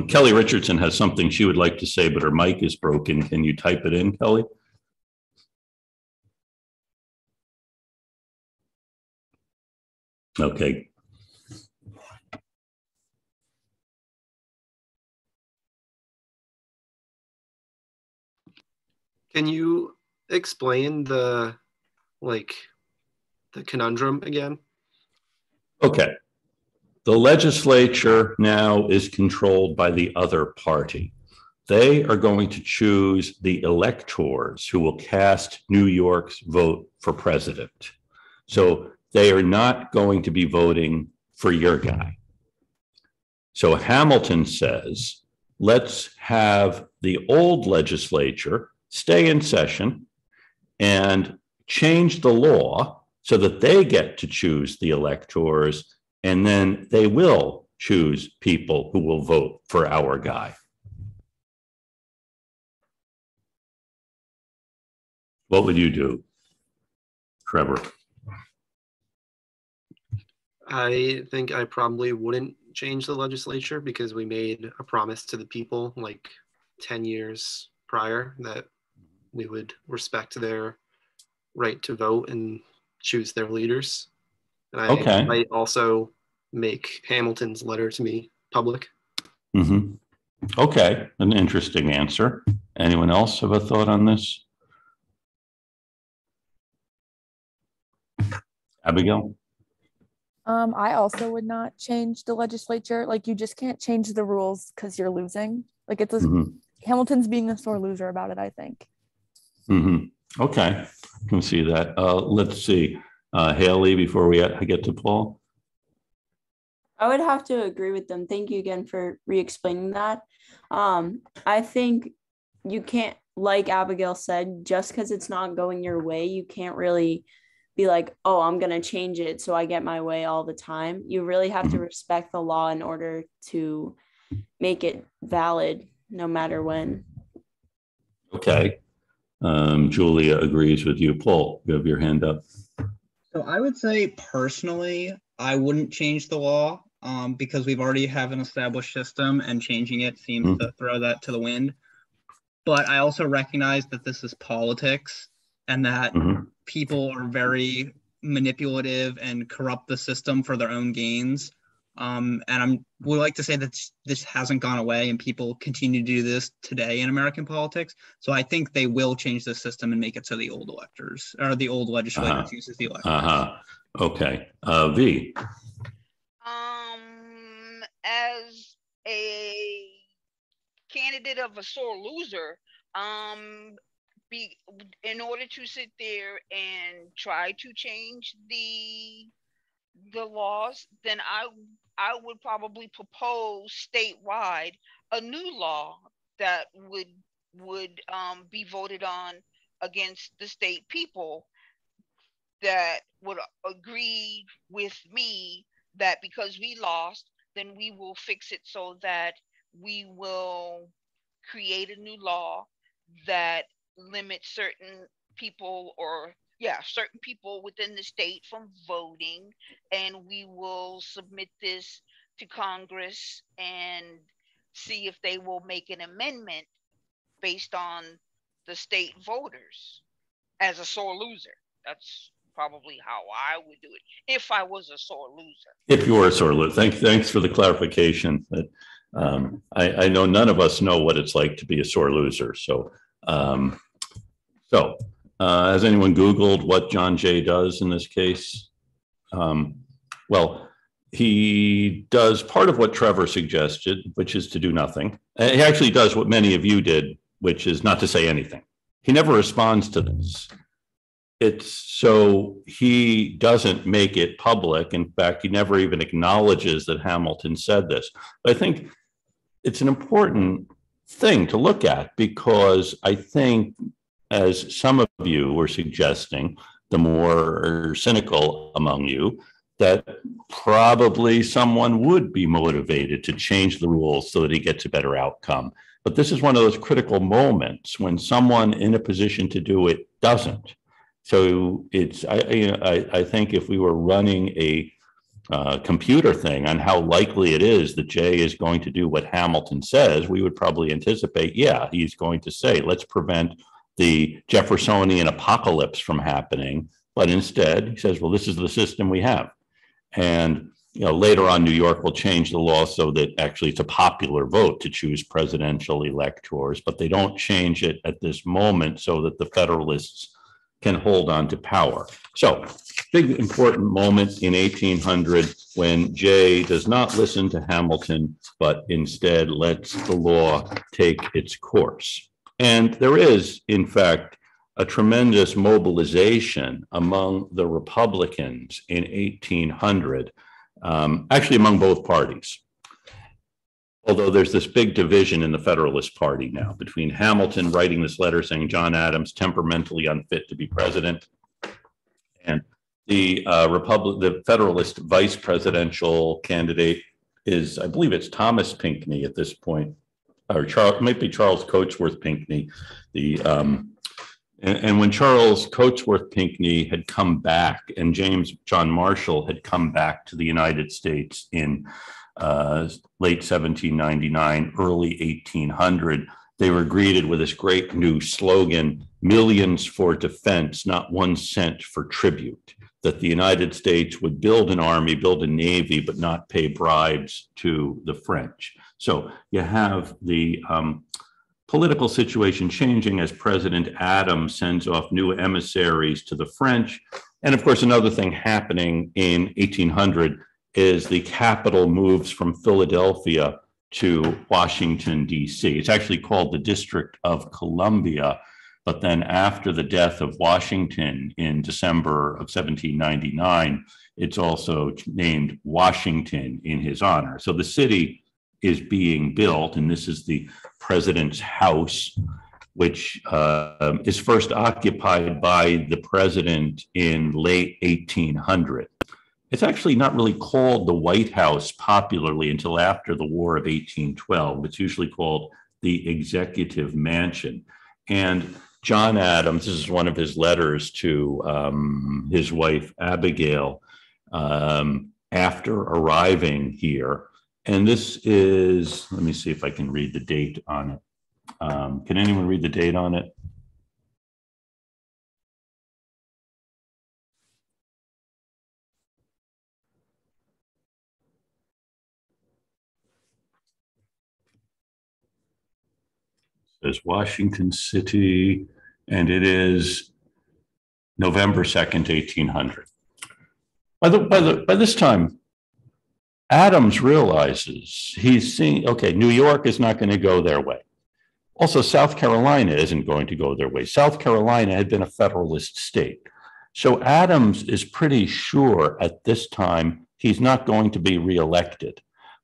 Speaker 1: Kelly Richardson has something she would like to say, but her mic is broken. Can you type it in, Kelly? Okay.
Speaker 6: Can you explain the conundrum again?
Speaker 1: Okay. The legislature now is controlled by the other party. They are going to choose the electors who will cast New York's vote for president. So they are not going to be voting for your guy. So Hamilton says, let's have the old legislature stay in session and change the law so that they get to choose the electors, and then they will choose people who will vote for our guy. What would you do, Trevor?
Speaker 6: I think I probably wouldn't change the legislature because we made a promise to the people like 10 years prior that we would respect their right to vote and choose their leaders. And I might also make Hamilton's letter to me public.
Speaker 1: Mm-hmm. Okay, an interesting answer. Anyone else have a thought on this? Abigail?
Speaker 5: I also would not change the legislature. Like, you just can't change the rules because you're losing. Like, it's Hamilton's being a sore loser about it, I think.
Speaker 1: Okay, I can see that. Let's see. Haley, before we get to Paul.
Speaker 7: I would have to agree with them. Thank you again for re-explaining that. I think you can't, like Abigail said, just because it's not going your way, you can't really be like, oh, I'm going to change it so I get my way all the time. You really have to respect the law in order to make it valid no matter when.
Speaker 1: Okay. Julia agrees with you. Paul, you have your hand up.
Speaker 2: So I would say personally, I wouldn't change the law because we've already have an established system, and changing it seems to throw that to the wind. But I also recognize that this is politics and that people are very manipulative and corrupt the system for their own gains. And I would like to say that this hasn't gone away and people continue to do this today in American politics. So I think they will change the system and make it so the old electors or the old legislators uses the electors.
Speaker 1: Okay. V.
Speaker 8: As a candidate of a sore loser, in order to sit there and try to change the laws, then I would probably propose statewide a new law that would be voted on against the state people that would agree with me that because we lost, then we will fix it so that we will create a new law that limits certain people certain people within the state from voting, and we will submit this to Congress and see if they will make an amendment based on the state voters as a sore loser. That's probably how I would do it if I was a sore loser.
Speaker 1: If you were a sore loser. Thanks for the clarification. That I know none of us know what it's like to be a sore loser. So has anyone Googled what John Jay does in this case? Well, he does part of what Trevor suggested, which is to do nothing. He actually does what many of you did, which is not to say anything. He never responds to this. So he doesn't make it public. In fact, he never even acknowledges that Hamilton said this. But I think it's an important thing to look at, because I think, as some of you were suggesting, the more cynical among you, that probably someone would be motivated to change the rules so that he gets a better outcome. But this is one of those critical moments when someone in a position to do it doesn't. So I think if we were running a computer thing on how likely it is that Jay is going to do what Hamilton says, we would probably anticipate, he's going to say, let's prevent the Jeffersonian apocalypse from happening. But instead, he says, well, this is the system we have. And later on, New York will change the law so that actually it's a popular vote to choose presidential electors, but they don't change it at this moment so that the Federalists can hold on to power. So, big important moment in 1800 when Jay does not listen to Hamilton, but instead lets the law take its course. And there is, in fact, a tremendous mobilization among the Republicans in 1800, actually among both parties. Although there's this big division in the Federalist Party now between Hamilton writing this letter saying John Adams temperamentally unfit to be president, and the Federalist vice presidential candidate is, I believe it's Thomas Pinckney at this point, or might be Charles Coatsworth Pinckney, the And when Charles Cotesworth Pinckney had come back and James John Marshall had come back to the United States in late 1799, early 1800, they were greeted with this great new slogan, "Millions for defense, not 1 cent for tribute," that the United States would build an army, build a navy, but not pay bribes to the French. So you have the political situation changing as President Adams sends off new emissaries to the French. And of course, another thing happening in 1800 is the capital moves from Philadelphia to Washington, D.C. It's actually called the District of Columbia, but then after the death of Washington in December of 1799, it's also named Washington in his honor. So the city is being built, and this is the president's house, which is first occupied by the president in late 1800. It's actually not really called the White House popularly until after the War of 1812. It's usually called the Executive Mansion. And John Adams, this is one of his letters to his wife, Abigail, after arriving here. And this is, let me see if I can read the date on it. Can anyone read the date on it? It says Washington City, and it is November 2nd, 1800. By this time, Adams realizes he's seeing, okay, New York is not going to go their way. Also, South Carolina isn't going to go their way. South Carolina had been a Federalist state. So Adams is pretty sure at this time he's not going to be reelected.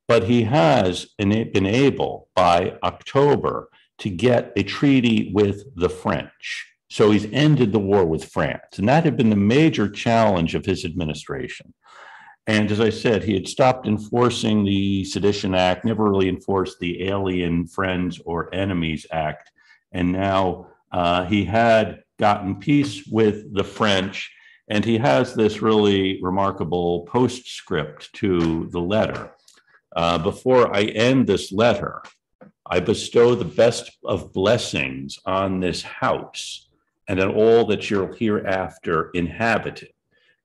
Speaker 1: But he has been able by October to get a treaty with the French. So he's ended the war with France. And that had been the major challenge of his administration. And as I said, he had stopped enforcing the Sedition Act, never really enforced the Alien Friends or Enemies Act. And now he had gotten peace with the French. And he has this really remarkable postscript to the letter. Before I end this letter, I bestow the best of blessings on this house and on all that you'll hereafter inhabit it.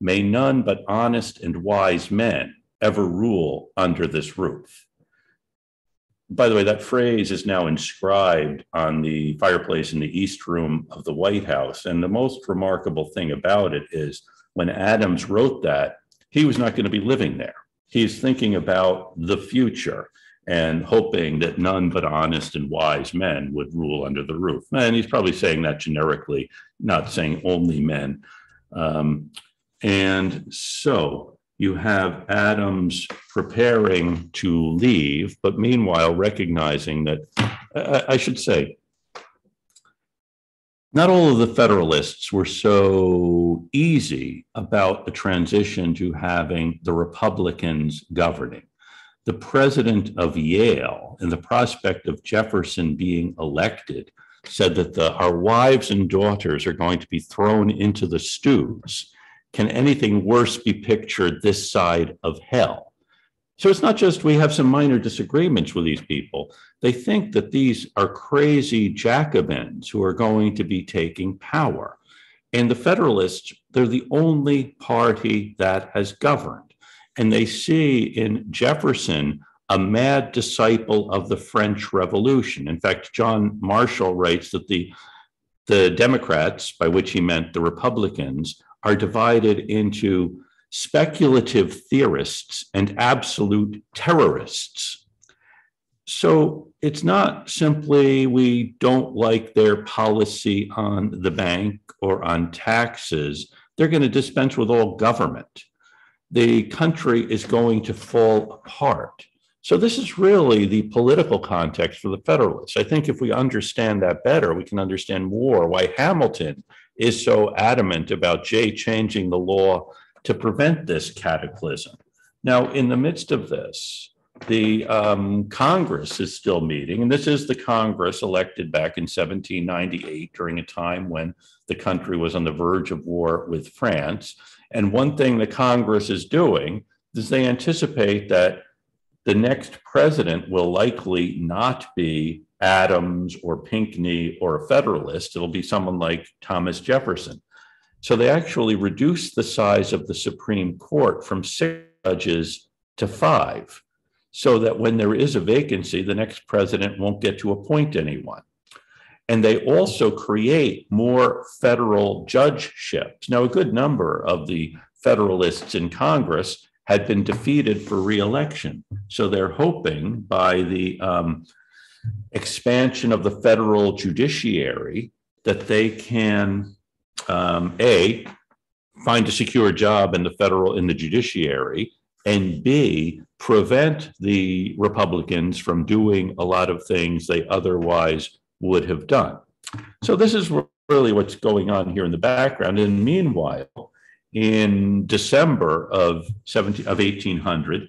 Speaker 1: May none but honest and wise men ever rule under this roof. By the way, that phrase is now inscribed on the fireplace in the East Room of the White House. And the most remarkable thing about it is when Adams wrote that, he was not going to be living there. He's thinking about the future and hoping that none but honest and wise men would rule under the roof. And he's probably saying that generically, not saying only men. And so you have Adams preparing to leave, but meanwhile recognizing that, I should say, not all of the Federalists were so easy about the transition to having the Republicans governing. The president of Yale, and the prospect of Jefferson being elected, said that our wives and daughters are going to be thrown into the stews. Can anything worse be pictured this side of hell? So it's not just we have some minor disagreements with these people. They think that these are crazy Jacobins who are going to be taking power. And the Federalists, they're the only party that has governed. And they see in Jefferson a mad disciple of the French Revolution. In fact, John Marshall writes that the Democrats, by which he meant the Republicans, are divided into speculative theorists and absolute terrorists. So it's not simply we don't like their policy on the bank or on taxes. They're going to dispense with all government. The country is going to fall apart. So this is really the political context for the Federalists. I think if we understand that better, we can understand more why Hamilton is so adamant about Jay changing the law to prevent this cataclysm. Now, in the midst of this, the Congress is still meeting, and this is the Congress elected back in 1798 during a time when the country was on the verge of war with France. And one thing the Congress is doing is they anticipate that the next president will likely not be Adams or Pinckney or a Federalist. It'll be someone like Thomas Jefferson. So they actually reduced the size of the Supreme Court from 6 judges to 5, so that when there is a vacancy, the next president won't get to appoint anyone. And they also create more federal judgeships. Now, a good number of the Federalists in Congress had been defeated for re-election. So they're hoping by the expansion of the federal judiciary that they can, A, find a secure job in the judiciary, and B, prevent the Republicans from doing a lot of things they otherwise would have done. So this is really what's going on here in the background. And meanwhile, in December of 1800,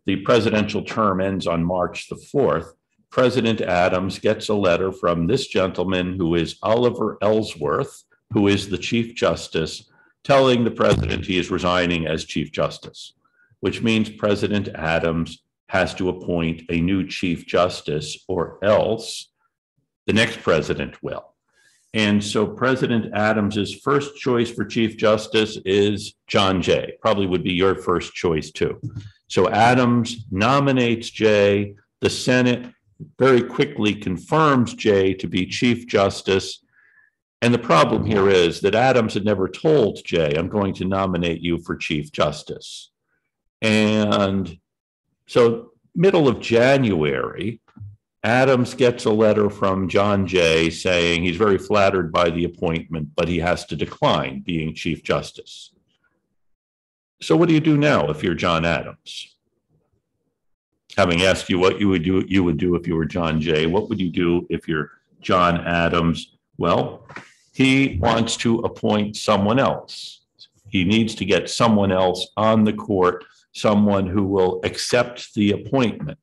Speaker 1: the presidential term ends on March the 4th. President Adams gets a letter from this gentleman who is Oliver Ellsworth, who is the Chief Justice, telling the president he is resigning as Chief Justice, which means President Adams has to appoint a new Chief Justice, or else the next president will. And so President Adams's first choice for Chief Justice is John Jay. Probably would be your first choice too. So Adams nominates Jay. The Senate very quickly confirms Jay to be Chief Justice. And the problem here is that Adams had never told Jay, I'm going to nominate you for Chief Justice. And so middle of January, Adams gets a letter from John Jay saying he's very flattered by the appointment, but he has to decline being Chief Justice. So what do you do now if you're John Adams? Having asked you what you would do if you were John Jay, what would you do if you're John Adams? Well, he wants to appoint someone else. He needs to get someone else on the court, someone who will accept the appointment.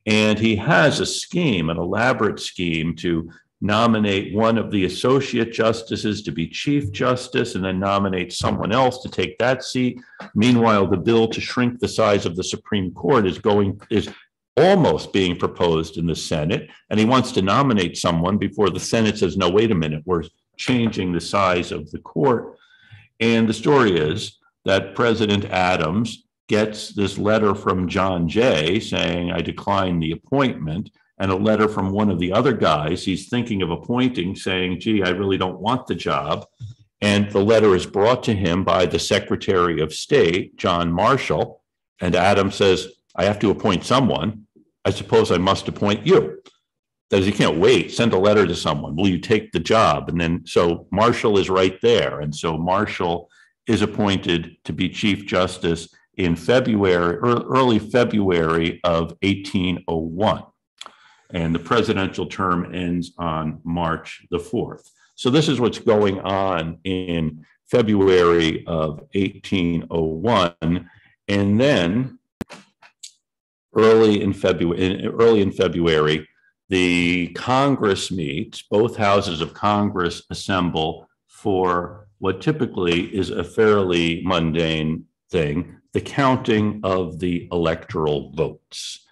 Speaker 1: And he has a scheme, an elaborate scheme, to nominate one of the associate justices to be Chief Justice and then nominate someone else to take that seat. Meanwhile, the bill to shrink the size of the Supreme Court is almost being proposed in the Senate. And he wants to nominate someone before the Senate says, no, wait a minute, we're changing the size of the court. And the story is that President Adams gets this letter from John Jay saying, I decline the appointment, and a letter from one of the other guys he's thinking of appointing saying, gee, I really don't want the job. And the letter is brought to him by the Secretary of State, John Marshall, and Adams says, I have to appoint someone. I suppose I must appoint you. That is, you can't wait, send a letter to someone. Will you take the job? And then, so Marshall is right there. And so Marshall is appointed to be Chief Justice in early February of 1801. And the presidential term ends on March the 4th. So this is what's going on in February of 1801. And then early in February, the Congress meets, both houses of Congress assemble for what typically is a fairly mundane thing, the counting of the electoral votes.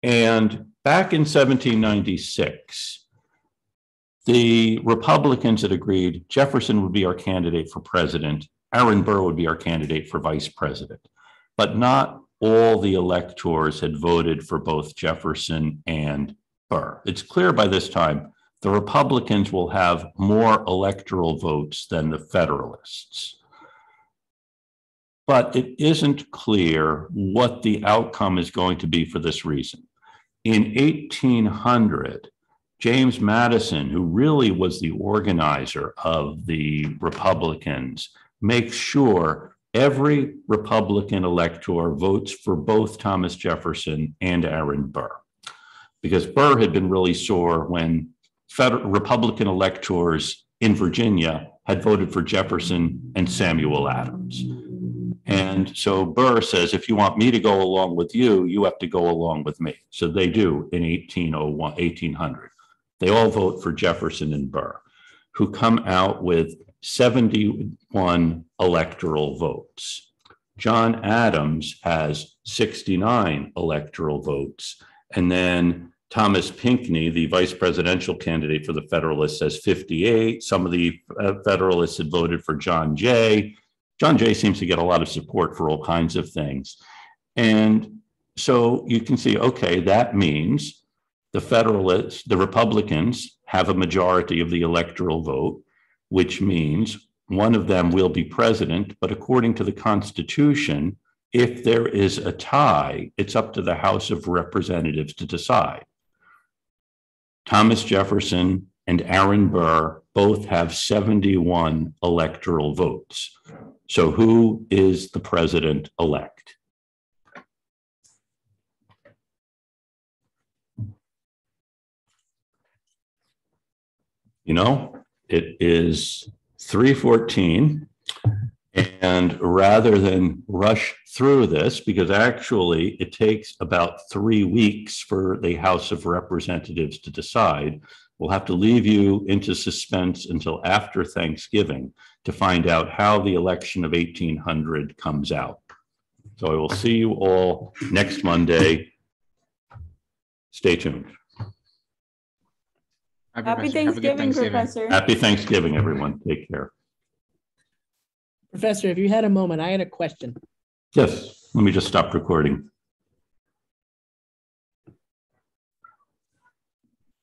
Speaker 1: And back in 1796, the Republicans had agreed Jefferson would be our candidate for president, Aaron Burr would be our candidate for vice president. But not all the electors had voted for both Jefferson and Burr. It's clear by this time the Republicans will have more electoral votes than the Federalists. But it isn't clear what the outcome is going to be for this reason. In 1800, James Madison, who really was the organizer of the Republicans, makes sure every Republican elector votes for both Thomas Jefferson and Aaron Burr. Because Burr had been really sore when Republican electors in Virginia had voted for Jefferson and Samuel Adams. And so Burr says, if you want me to go along with you, you have to go along with me. So they do in 1800. They all vote for Jefferson and Burr. who come out with 71 electoral votes. John Adams has 69 electoral votes. And then Thomas Pinckney, the vice presidential candidate for the Federalists, has 58. Some of the Federalists had voted for John Jay. John Jay seems to get a lot of support for all kinds of things. And so you can see, okay, that means the Federalists, the Republicans have a majority of the electoral vote, which means one of them will be president. But according to the Constitution, if there is a tie, it's up to the House of Representatives to decide. Thomas Jefferson and Aaron Burr both have 71 electoral votes. So who is the president-elect? You know, it is 3:14. And rather than rush through this, because actually it takes about 3 weeks for the House of Representatives to decide, we'll have to leave you into suspense until after Thanksgiving to find out how the election of 1800 comes out. So I will see you all next Monday. Stay tuned.
Speaker 7: Happy Thanksgiving, Professor.
Speaker 1: Happy Thanksgiving, everyone. Take care.
Speaker 4: Professor, if you had a moment, I had a question.
Speaker 1: Yes, let me just stop recording.